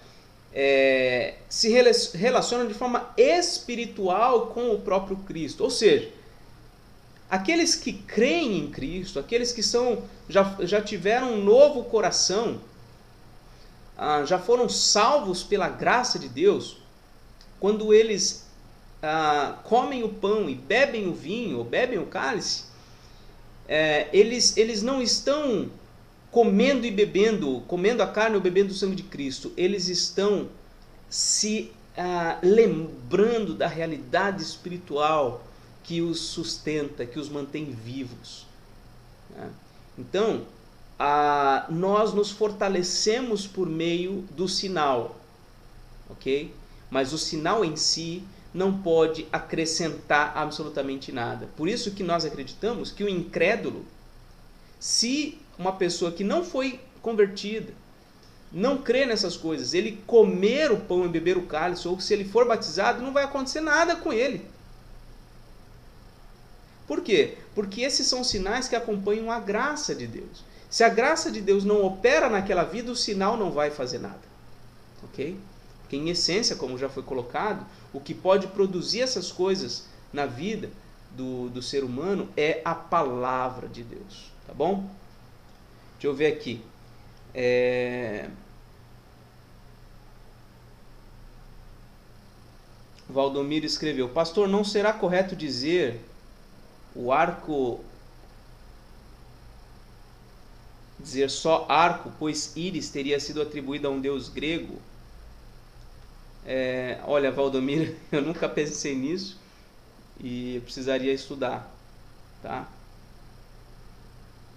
Se relaciona de forma espiritual com o próprio Cristo. Ou seja, aqueles que creem em Cristo, aqueles que já tiveram um novo coração, já foram salvos pela graça de Deus, quando eles comem o pão e bebem o vinho, ou bebem o cálice, eles não estão comendo e bebendo, comendo a carne ou bebendo o sangue de Cristo. Eles estão se lembrando da realidade espiritual que os sustenta, que os mantém vivos. Então, nós nos fortalecemos por meio do sinal, ok? Mas o sinal em si não pode acrescentar absolutamente nada. Por isso que nós acreditamos que o incrédulo, se uma pessoa que não foi convertida, não crê nessas coisas, ele comer o pão e beber o cálice, ou se ele for batizado, não vai acontecer nada com ele. Por quê? Porque esses são sinais que acompanham a graça de Deus. Se a graça de Deus não opera naquela vida, o sinal não vai fazer nada. Ok? Porque em essência, como já foi colocado, o que pode produzir essas coisas na vida do ser humano é a palavra de Deus. Tá bom? Deixa eu ver aqui. Valdomiro escreveu: pastor, não será correto dizer dizer só arco, pois íris teria sido atribuído a um deus grego? Olha, Valdomiro, eu nunca pensei nisso e eu precisaria estudar, tá?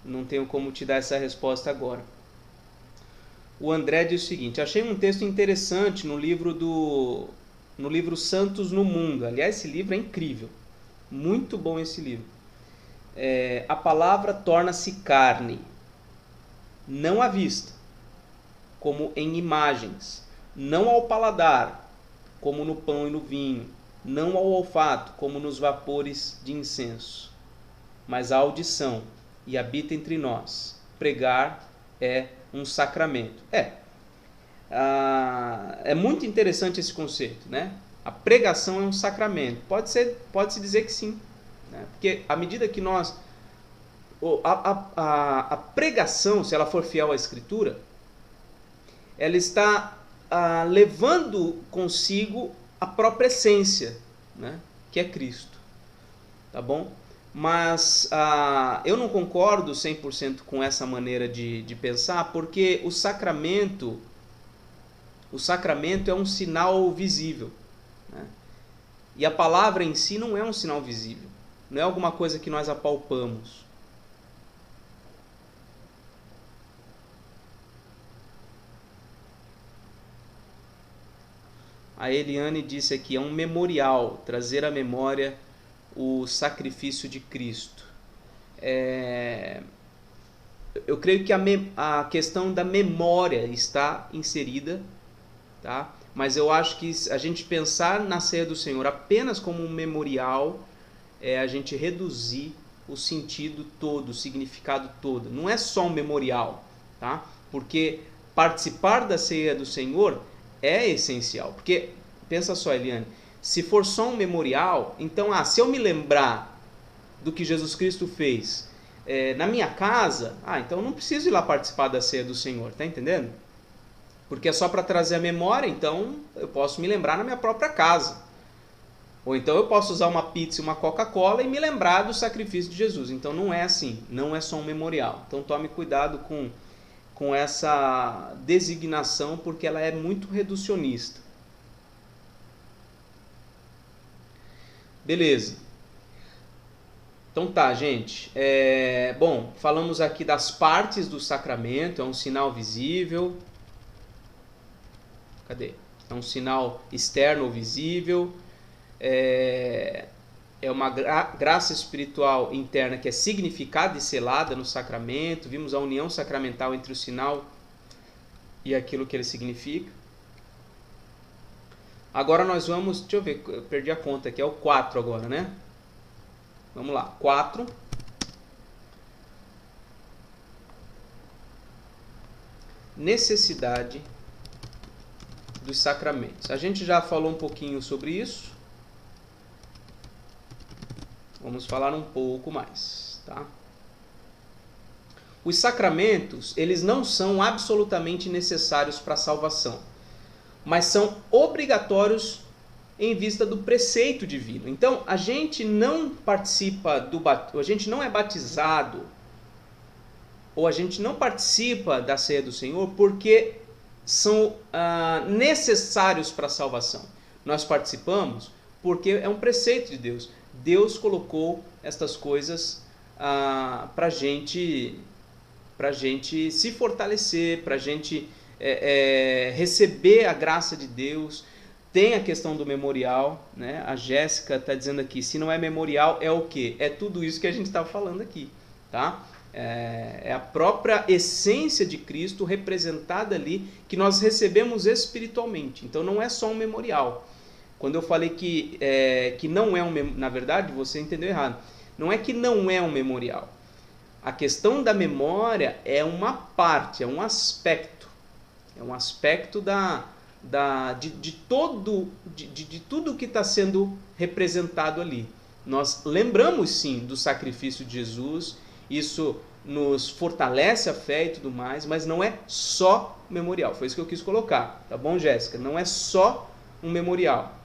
Não tenho como te dar essa resposta agora. O André diz o seguinte: achei um texto interessante no livro Santos no Mundo. Aliás, esse livro é incrível. Muito bom esse livro. A palavra torna-se carne, não à vista, como em imagens, não ao paladar, como no pão e no vinho, não ao olfato, como nos vapores de incenso, mas à audição, e habita entre nós. Pregar é um sacramento. É muito interessante esse conceito, né? A pregação é um sacramento. Pode-se dizer que sim, né? Porque à medida que nós... A pregação, se ela for fiel à Escritura, ela está levando consigo a própria essência, né? Que é Cristo. Tá bom? Mas eu não concordo 100% com essa maneira de pensar, porque o sacramento é um sinal visível, né? E a palavra em si não é um sinal visível, não é alguma coisa que nós apalpamos. A Eliane disse aqui: é um memorial, trazer à memória o sacrifício de Cristo. Eu creio que a questão da memória está inserida, tá? Mas eu acho que a gente pensar na ceia do Senhor apenas como um memorial é a gente reduzir o sentido todo, o significado todo. Não é só um memorial, tá? Porque participar da ceia do Senhor é essencial. Porque, pensa só, Eliane, se for só um memorial, então, se eu me lembrar do que Jesus Cristo fez na minha casa, então eu não preciso ir lá participar da ceia do Senhor, tá entendendo? Porque é só para trazer a memória, então eu posso me lembrar na minha própria casa. Ou então eu posso usar uma pizza e uma Coca-Cola e me lembrar do sacrifício de Jesus. Então não é assim, não é só um memorial. Então tome cuidado com essa designação, porque ela é muito reducionista. Beleza. Então tá, gente. Bom, falamos aqui das partes do sacramento. É um sinal visível. Cadê? É um sinal externo ou visível. É uma graça espiritual interna que é significada e selada no sacramento. Vimos a união sacramental entre o sinal e aquilo que ele significa. Agora nós vamos... Deixa eu ver, eu perdi a conta aqui. É o 4 agora, né? Vamos lá. 4. Necessidade dos sacramentos. A gente já falou um pouquinho sobre isso. Vamos falar um pouco mais, tá? Os sacramentos, eles não são absolutamente necessários para a salvação, mas são obrigatórios em vista do preceito divino. Então, a gente não participa a gente não é batizado, ou a gente não participa da ceia do Senhor porque são necessários para a salvação. Nós participamos porque é um preceito de Deus. Deus colocou estas coisas para a gente se fortalecer, para a gente receber a graça de Deus. Tem a questão do memorial, né? A Jéssica está dizendo aqui, se não é memorial, é o quê? É tudo isso que a gente está falando aqui, tá? É a própria essência de Cristo representada ali, que nós recebemos espiritualmente. Então não é só um memorial. Quando eu falei que não é na verdade, você entendeu errado. Não é que não é um memorial. A questão da memória é uma parte, é um aspecto. É um aspecto de tudo que está sendo representado ali. Nós lembramos sim do sacrifício de Jesus, isso nos fortalece a fé e tudo mais, mas não é só memorial. Foi isso que eu quis colocar, tá bom, Jéssica? Não é só um memorial.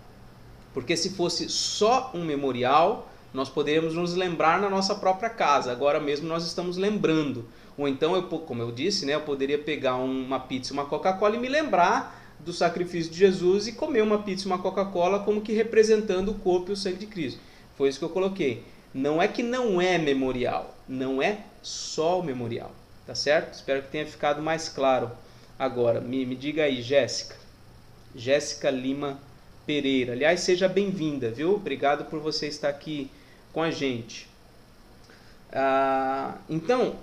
Porque se fosse só um memorial, nós poderíamos nos lembrar na nossa própria casa. Agora mesmo nós estamos lembrando. Ou então, como eu disse, né, eu poderia pegar uma pizza e uma Coca-Cola e me lembrar do sacrifício de Jesus e comer uma pizza e uma Coca-Cola como que representando o corpo e o sangue de Cristo. Foi isso que eu coloquei. Não é que não é memorial, não é só o memorial, tá certo? Espero que tenha ficado mais claro agora. Me diga aí, Jéssica. Jéssica Lima Pereira. Aliás, seja bem-vinda, viu? Obrigado por você estar aqui com a gente. Então,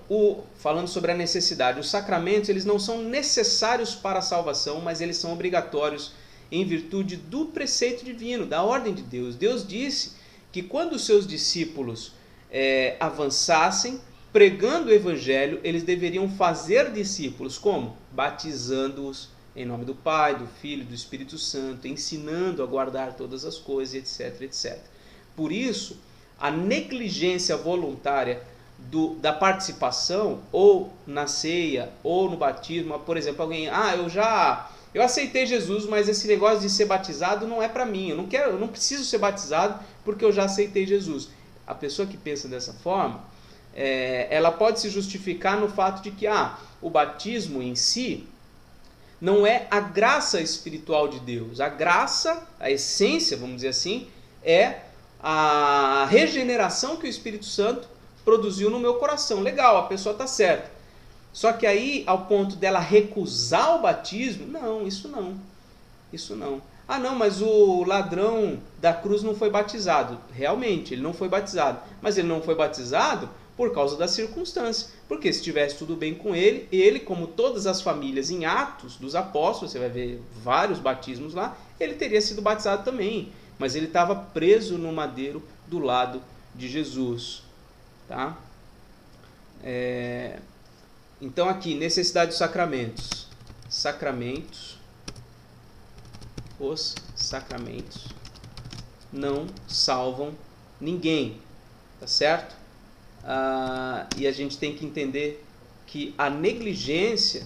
falando sobre a necessidade, os sacramentos eles não são necessários para a salvação, mas eles são obrigatórios em virtude do preceito divino, da ordem de Deus. Deus disse que quando os seus discípulos avançassem, pregando o evangelho, eles deveriam fazer discípulos, como? Batizando-os em nome do Pai, do Filho e do Espírito Santo, ensinando a guardar todas as coisas, etc, etc. Por isso, a negligência voluntária da participação, ou na ceia, ou no batismo, por exemplo, alguém, eu aceitei Jesus, mas esse negócio de ser batizado não é para mim, eu não preciso ser batizado porque eu já aceitei Jesus. A pessoa que pensa dessa forma, ela pode se justificar no fato de que o batismo em si não é a graça espiritual de Deus. A graça, a essência, vamos dizer assim, é a regeneração que o Espírito Santo produziu no meu coração. Legal, a pessoa está certa. Só que aí, ao ponto dela recusar o batismo, não, isso não. Isso não. Não, mas o ladrão da cruz não foi batizado. Realmente, ele não foi batizado. Mas ele não foi batizado por causa da circunstância. Porque se tivesse tudo bem com ele, como todas as famílias em Atos dos Apóstolos, você vai ver vários batismos lá, ele teria sido batizado também. Mas ele estava preso no madeiro do lado de Jesus. Tá? Então aqui, necessidade dos sacramentos. Os sacramentos não salvam ninguém. Tá certo? E a gente tem que entender que a negligência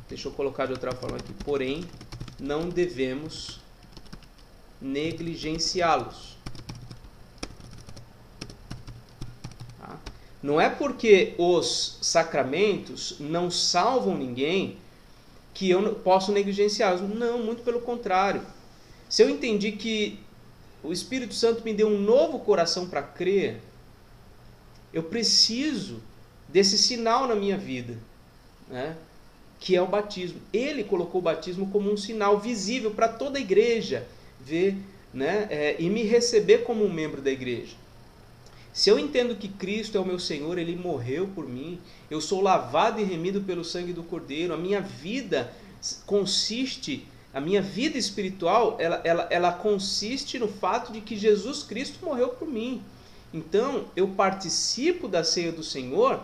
deixa eu colocar de outra forma aqui, porém não devemos negligenciá-los. Tá? Não é porque os sacramentos não salvam ninguém que eu não posso negligenciá-los. Não, muito pelo contrário. Se eu entendi que o Espírito Santo me deu um novo coração para crer, eu preciso desse sinal na minha vida, né? Que é o batismo. Ele colocou o batismo como um sinal visível para toda a igreja ver, né? E me receber como um membro da igreja. Se eu entendo que Cristo é o meu Senhor, Ele morreu por mim, eu sou lavado e remido pelo sangue do Cordeiro, a minha vida espiritual, ela consiste no fato de que Jesus Cristo morreu por mim. Então, eu participo da ceia do Senhor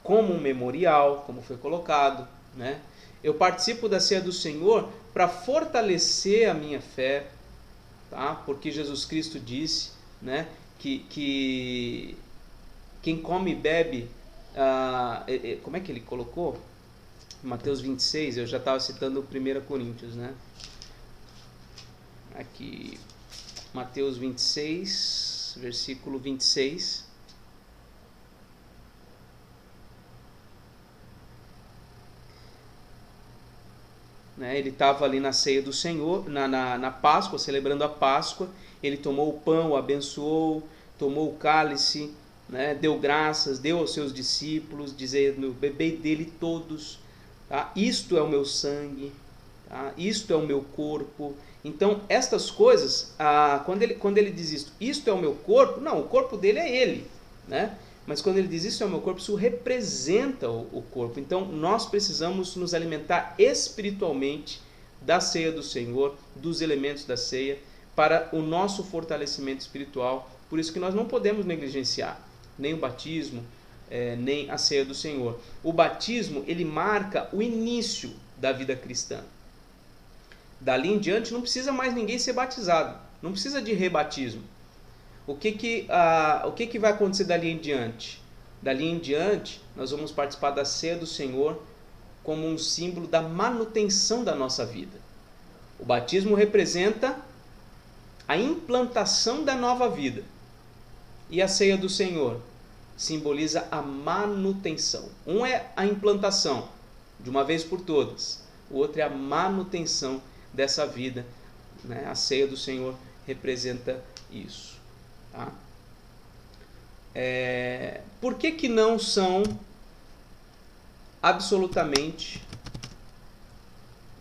como um memorial, como foi colocado, né? Eu participo da ceia do Senhor para fortalecer a minha fé, tá? Porque Jesus Cristo disse, né, que quem come e bebe, como é que ele colocou? Mateus 26, eu já estava citando 1 Coríntios, né? Aqui, Mateus 26, versículo 26. Né? Ele estava ali na ceia do Senhor, na Páscoa, celebrando a Páscoa. Ele tomou o pão, o abençoou, tomou o cálice, né? Deu graças, deu aos seus discípulos, dizendo: bebei dele todos. Tá? Isto é o meu sangue, tá? Isto é o meu corpo, Então, estas coisas, quando ele diz isto é o meu corpo, não, o corpo dele é ele, né? Mas quando ele diz isso é o meu corpo, isso representa o corpo. Então, nós precisamos nos alimentar espiritualmente da ceia do Senhor, dos elementos da ceia, para o nosso fortalecimento espiritual. Por isso que nós não podemos negligenciar nem o batismo, nem a ceia do Senhor. O batismo, ele marca o início da vida cristã. Dali em diante não precisa mais ninguém ser batizado, não precisa de rebatismo. O que vai acontecer dali em diante? Dali em diante, nós vamos participar da ceia do Senhor como um símbolo da manutenção da nossa vida. O batismo representa a implantação da nova vida. E a ceia do Senhor simboliza a manutenção. Um é a implantação, de uma vez por todas. O outro é a manutenção dessa vida, né? A ceia do Senhor representa isso. Tá? Por que não são absolutamente,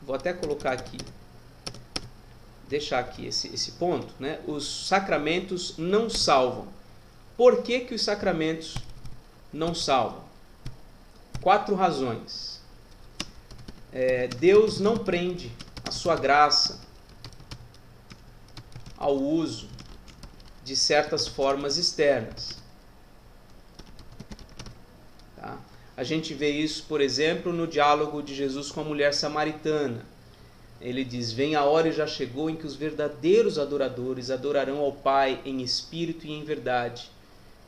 vou até colocar aqui, deixar aqui esse ponto, né? Os sacramentos não salvam. Por que os sacramentos não salvam? 4 razões. Deus não prende a sua graça ao uso de certas formas externas. Tá? A gente vê isso, por exemplo, no diálogo de Jesus com a mulher samaritana. Ele diz: vem a hora e já chegou em que os verdadeiros adoradores adorarão ao Pai em espírito e em verdade,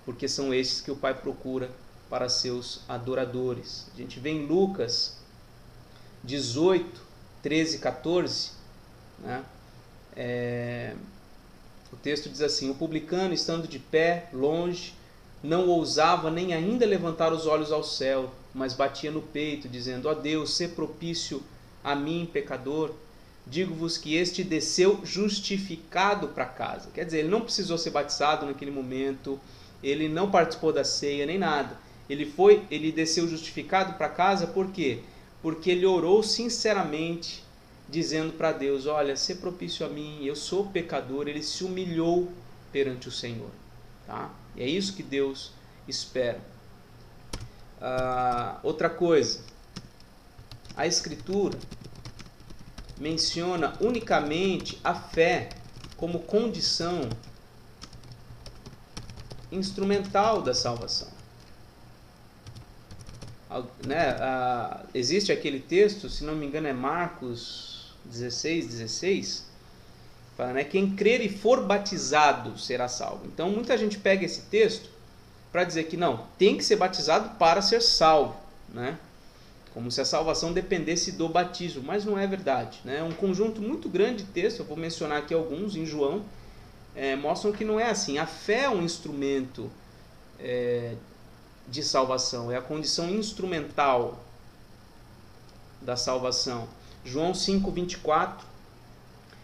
porque são estes que o Pai procura para seus adoradores. A gente vê em Lucas 18, 13 e 14, né? O texto diz assim: o publicano, estando de pé, longe, não ousava nem ainda levantar os olhos ao céu, mas batia no peito, dizendo: ó Deus, sê propício a mim, pecador. Digo-vos que este desceu justificado para casa. Quer dizer, ele não precisou ser batizado naquele momento, ele não participou da ceia, nem nada. Ele desceu justificado para casa, por quê? Porque ele orou sinceramente, dizendo para Deus: olha, sê propício a mim, eu sou pecador. Ele se humilhou perante o Senhor. Tá? E é isso que Deus espera. Outra coisa, a Escritura menciona unicamente a fé como condição instrumental da salvação. Existe aquele texto, se não me engano é Marcos 16, fala, né, quem crer e for batizado será salvo. Então muita gente pega esse texto para dizer que não, tem que ser batizado para ser salvo, né? Como se a salvação dependesse do batismo, mas não é verdade, né? Um conjunto muito grande de textos, eu vou mencionar aqui alguns em João, mostram que não é assim. A fé é um instrumento de salvação, é a condição instrumental da salvação. João 5:24,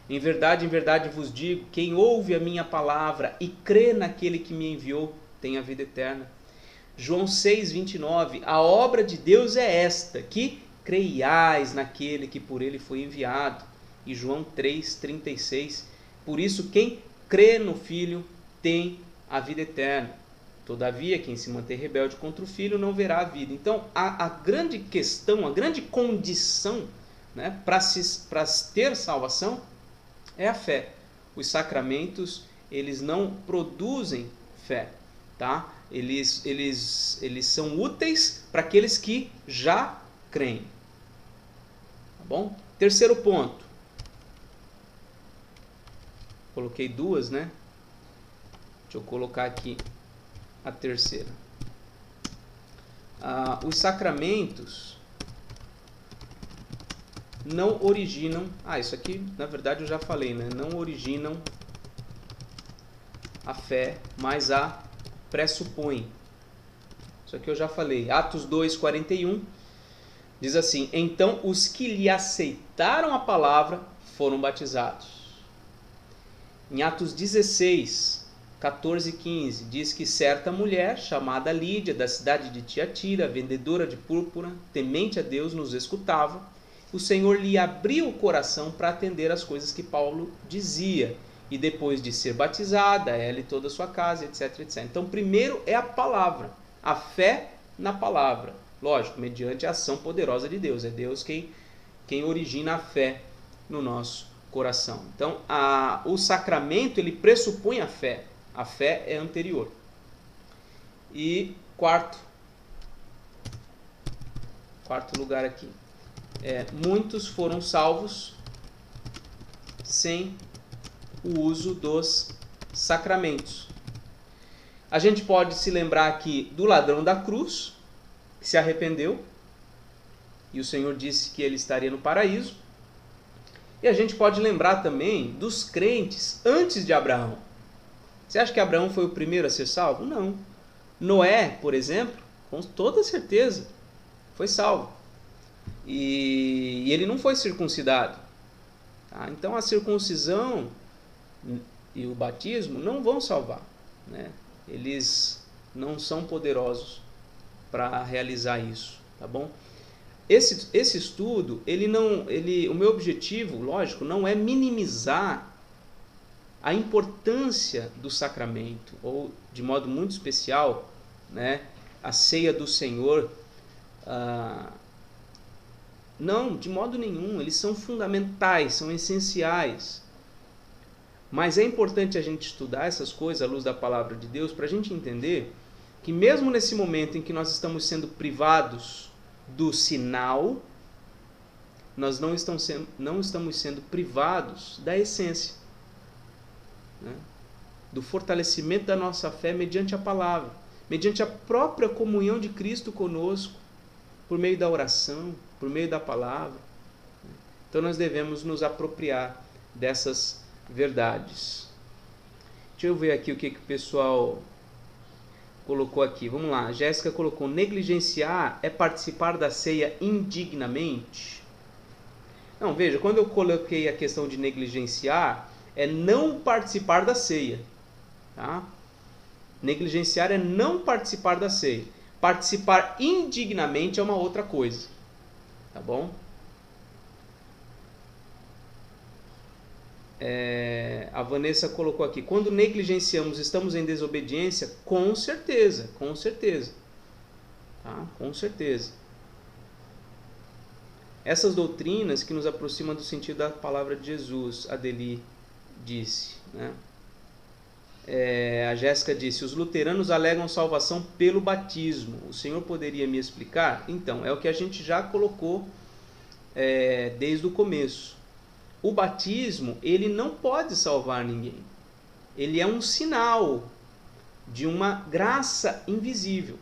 em verdade vos digo, quem ouve a minha palavra e crê naquele que me enviou, tem a vida eterna. João 6:29, a obra de Deus é esta, que creiais naquele que por ele foi enviado. E João 3:36, por isso quem crê no Filho tem a vida eterna. Todavia, quem se manter rebelde contra o Filho não verá a vida. Então, a grande questão, a grande condição, né, para ter salvação é a fé. Os sacramentos, eles não produzem fé, tá? Eles são úteis para aqueles que já creem. Tá bom? Terceiro ponto. Coloquei 2, né? Deixa eu colocar aqui a terceira. Os sacramentos não originam... isso aqui na verdade eu já falei, né? Não originam a fé, mas a pressupõe. Isso aqui eu já falei. Atos 2:41 diz assim: então os que lhe aceitaram a palavra foram batizados. Em Atos 16:14-15 diz que certa mulher chamada Lídia, da cidade de Tiatira, vendedora de púrpura, temente a Deus, nos escutava, o Senhor lhe abriu o coração para atender as coisas que Paulo dizia. E depois de ser batizada, ela e toda a sua casa, etc, etc. Então, primeiro é a palavra, a fé na palavra. Lógico, mediante a ação poderosa de Deus. É Deus quem origina a fé no nosso coração. Então, o sacramento, ele pressupõe a fé. A fé é anterior. E quarto lugar aqui. Muitos foram salvos sem o uso dos sacramentos. A gente pode se lembrar aqui do ladrão da cruz, que se arrependeu, e o Senhor disse que ele estaria no paraíso. E a gente pode lembrar também dos crentes antes de Abraão. Você acha que Abraão foi o primeiro a ser salvo? Não. Noé, por exemplo, com toda certeza, foi salvo. E ele não foi circuncidado. Tá? Então a circuncisão e o batismo não vão salvar, né? Eles não são poderosos para realizar isso, tá bom? Esse estudo, o meu objetivo, lógico, não é minimizar a importância do sacramento, ou de modo muito especial, né, a ceia do Senhor. Não, de modo nenhum, eles são fundamentais, são essenciais. Mas é importante a gente estudar essas coisas à luz da palavra de Deus, para a gente entender que mesmo nesse momento em que nós estamos sendo privados do sinal, nós não estamos sendo privados da essência, né? Do fortalecimento da nossa fé mediante a palavra, mediante a própria comunhão de Cristo conosco, por meio da oração, por meio da palavra. Então nós devemos nos apropriar dessas verdades. Deixa eu ver aqui o que o pessoal colocou aqui. Vamos lá. A Jéssica colocou: negligenciar é participar da ceia indignamente? Não, veja, quando eu coloquei a questão de negligenciar, é não participar da ceia. Tá? Negligenciar é não participar da ceia. Participar indignamente é uma outra coisa. Tá bom? A Vanessa colocou aqui: quando negligenciamos, estamos em desobediência? Com certeza, com certeza. Tá? Com certeza. Essas doutrinas que nos aproximam do sentido da palavra de Jesus, a Deli disse, né? A Jéssica disse: os luteranos alegam salvação pelo batismo. O senhor poderia me explicar? Então, é o que a gente já colocou desde o começo. O batismo, ele não pode salvar ninguém. Ele é um sinal de uma graça invisível.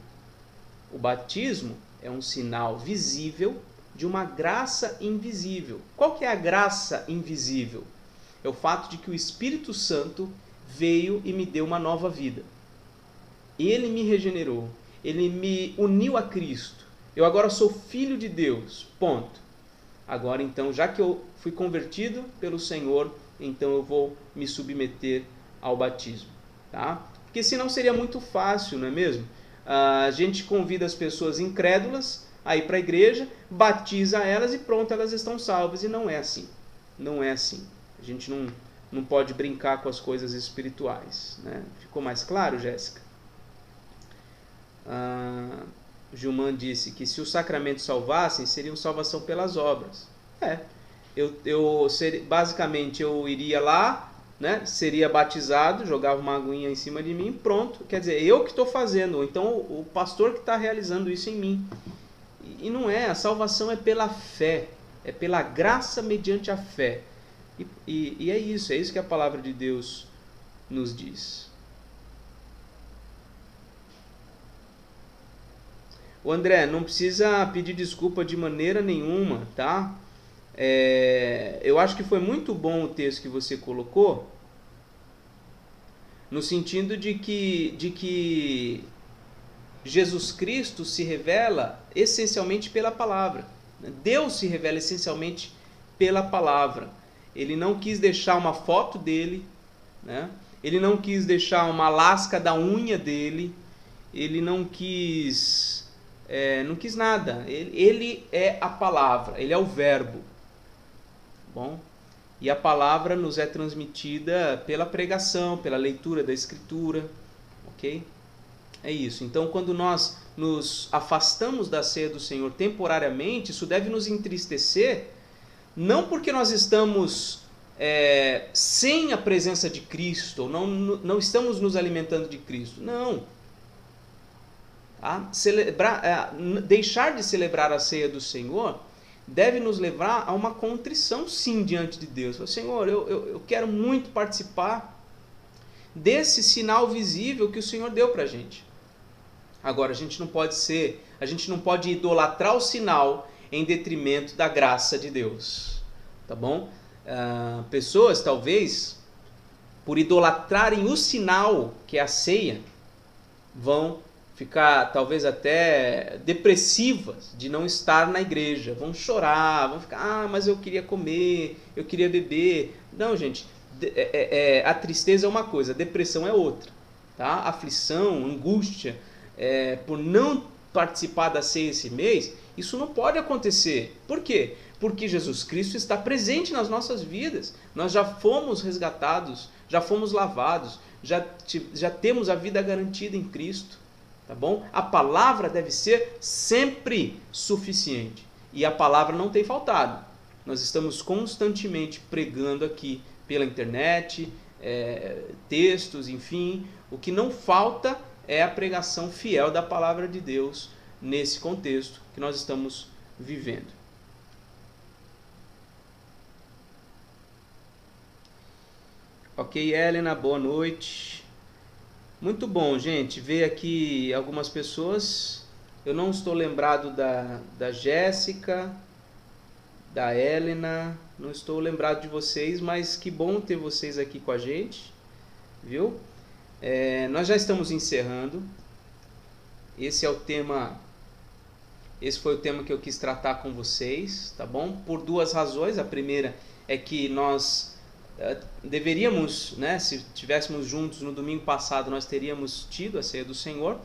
O batismo é um sinal visível de uma graça invisível. Qual que é a graça invisível? É o fato de que o Espírito Santo veio e me deu uma nova vida. Ele me regenerou. Ele me uniu a Cristo. Eu agora sou filho de Deus. Ponto. Agora, então, já que eu fui convertido pelo Senhor, então eu vou me submeter ao batismo. Tá? Porque senão seria muito fácil, não é mesmo? A gente convida as pessoas incrédulas a ir para a igreja, batiza elas e pronto, elas estão salvas. E não é assim. Não é assim. A gente não pode brincar com as coisas espirituais, né? Ficou mais claro, Jéssica? Gilman disse que se os sacramentos salvassem, seriam salvação pelas obras. Basicamente eu iria lá, né, seria batizado, jogava uma aguinha em cima de mim, pronto. Quer dizer, eu que estou fazendo, ou então o pastor que está realizando isso em mim. E não é, a salvação é pela fé, é pela graça mediante a fé. E é isso que a palavra de Deus nos diz. O André, não precisa pedir desculpa de maneira nenhuma, tá? Eu acho que foi muito bom o texto que você colocou, no sentido de que Jesus Cristo se revela essencialmente pela palavra. Deus se revela essencialmente pela palavra. Ele não quis deixar uma foto dele, né? Ele não quis deixar uma lasca da unha dele, ele não quis não quis nada. Ele é a palavra, ele é o verbo. Bom, e a palavra nos é transmitida pela pregação, pela leitura da Escritura, ok? É isso. Então, quando nós nos afastamos da ceia do Senhor temporariamente, isso deve nos entristecer, não porque nós estamos sem a presença de Cristo, ou não estamos nos alimentando de Cristo. Não. Tá? Deixar de celebrar a ceia do Senhor deve nos levar a uma contrição, sim, diante de Deus. Senhor, eu quero muito participar desse sinal visível que o Senhor deu para a gente. Agora, a gente não pode idolatrar o sinal em detrimento da graça de Deus, tá bom? Pessoas, talvez, por idolatrarem o sinal que é a ceia, vão ficar, talvez, até depressivas de não estar na igreja, vão chorar, vão ficar, mas eu queria comer, eu queria beber. Não, gente, a tristeza é uma coisa, a depressão é outra, tá? Aflição, angústia, por não participar da ceia esse mês, isso não pode acontecer. Por quê? Porque Jesus Cristo está presente nas nossas vidas. Nós já fomos resgatados, já fomos lavados, já temos a vida garantida em Cristo. Tá bom? A palavra deve ser sempre suficiente. E a palavra não tem faltado. Nós estamos constantemente pregando aqui pela internet, textos, enfim. O que não falta é a pregação fiel da palavra de Deus nesse contexto que nós estamos vivendo. Ok, Helena, boa noite. Muito bom, gente, ver aqui algumas pessoas. Eu não estou lembrado da Jéssica, da Helena, não estou lembrado de vocês, mas que bom ter vocês aqui com a gente, viu? Nós já estamos encerrando. Esse foi o tema que eu quis tratar com vocês, tá bom? Por duas razões. A primeira é que nós deveríamos, né, se estivéssemos juntos no domingo passado, nós teríamos tido a ceia do Senhor.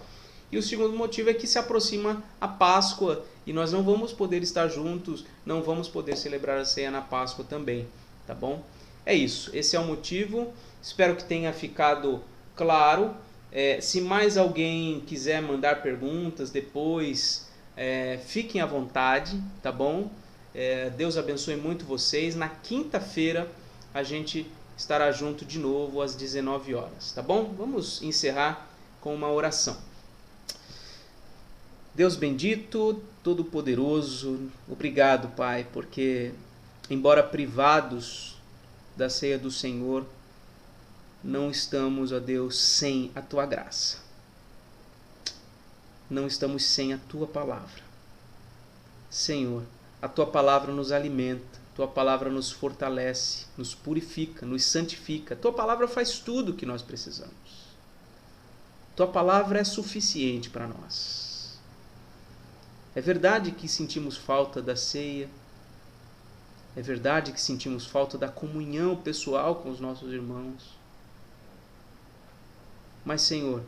E o segundo motivo é que se aproxima a Páscoa e nós não vamos poder estar juntos, não vamos poder celebrar a ceia na Páscoa também, tá bom? É isso, esse é o motivo. Espero que tenha ficado claro. Se mais alguém quiser mandar perguntas depois, fiquem à vontade, tá bom? Deus abençoe muito vocês. Na quinta-feira a gente estará junto de novo às 19 horas, tá bom? Vamos encerrar com uma oração. Deus bendito, todo-poderoso, obrigado, Pai, porque, embora privados da ceia do Senhor, não estamos, ó Deus, sem a Tua graça. Não estamos sem a Tua palavra. Senhor, a Tua palavra nos alimenta, Tua palavra nos fortalece, nos purifica, nos santifica. Tua palavra faz tudo o que nós precisamos. Tua palavra é suficiente para nós. É verdade que sentimos falta da ceia. É verdade que sentimos falta da comunhão pessoal com os nossos irmãos. Mas, Senhor,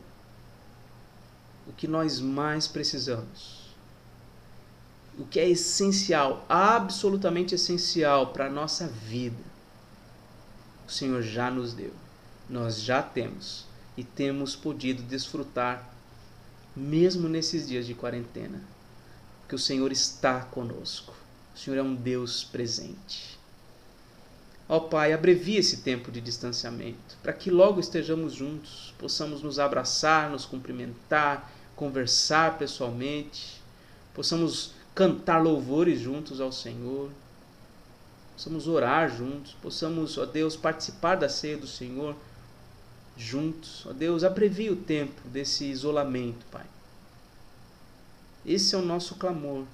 o que nós mais precisamos, o que é essencial, absolutamente essencial para a nossa vida, o Senhor já nos deu. Nós já temos e temos podido desfrutar, mesmo nesses dias de quarentena, porque o Senhor está conosco. O Senhor é um Deus presente. Ó Pai, abrevia esse tempo de distanciamento, para que logo estejamos juntos, possamos nos abraçar, nos cumprimentar, conversar pessoalmente, possamos cantar louvores juntos ao Senhor, possamos orar juntos, possamos, ó Deus, participar da ceia do Senhor juntos. Ó Deus, abrevia o tempo desse isolamento, Pai. Esse é o nosso clamor.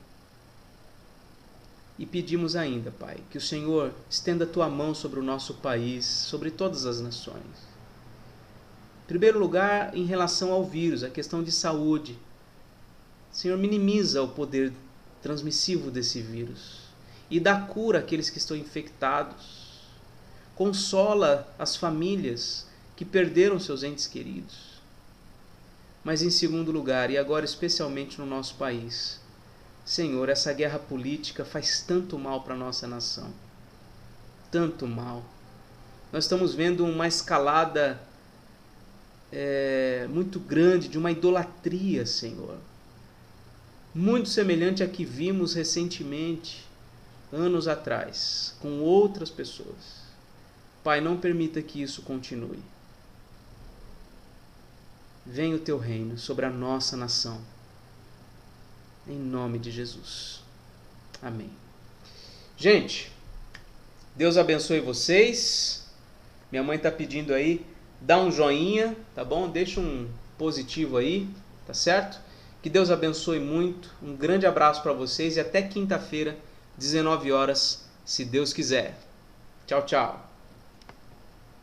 E pedimos ainda, Pai, que o Senhor estenda a Tua mão sobre o nosso país, sobre todas as nações. Em primeiro lugar, em relação ao vírus, a questão de saúde. Senhor, minimiza o poder transmissivo desse vírus e dá cura àqueles que estão infectados. Consola as famílias que perderam seus entes queridos. Mas em segundo lugar, e agora especialmente no nosso país, Senhor, essa guerra política faz tanto mal para a nossa nação. Tanto mal. Nós estamos vendo uma escalada muito grande de uma idolatria, Senhor. Muito semelhante a que vimos recentemente, anos atrás, com outras pessoas. Pai, não permita que isso continue. Venha o teu reino sobre a nossa nação. Em nome de Jesus. Amém. Gente, Deus abençoe vocês. Minha mãe está pedindo aí, dá um joinha, tá bom? Deixa um positivo aí, tá certo? Que Deus abençoe muito. Um grande abraço para vocês e até quinta-feira, 19 horas, se Deus quiser. Tchau, tchau.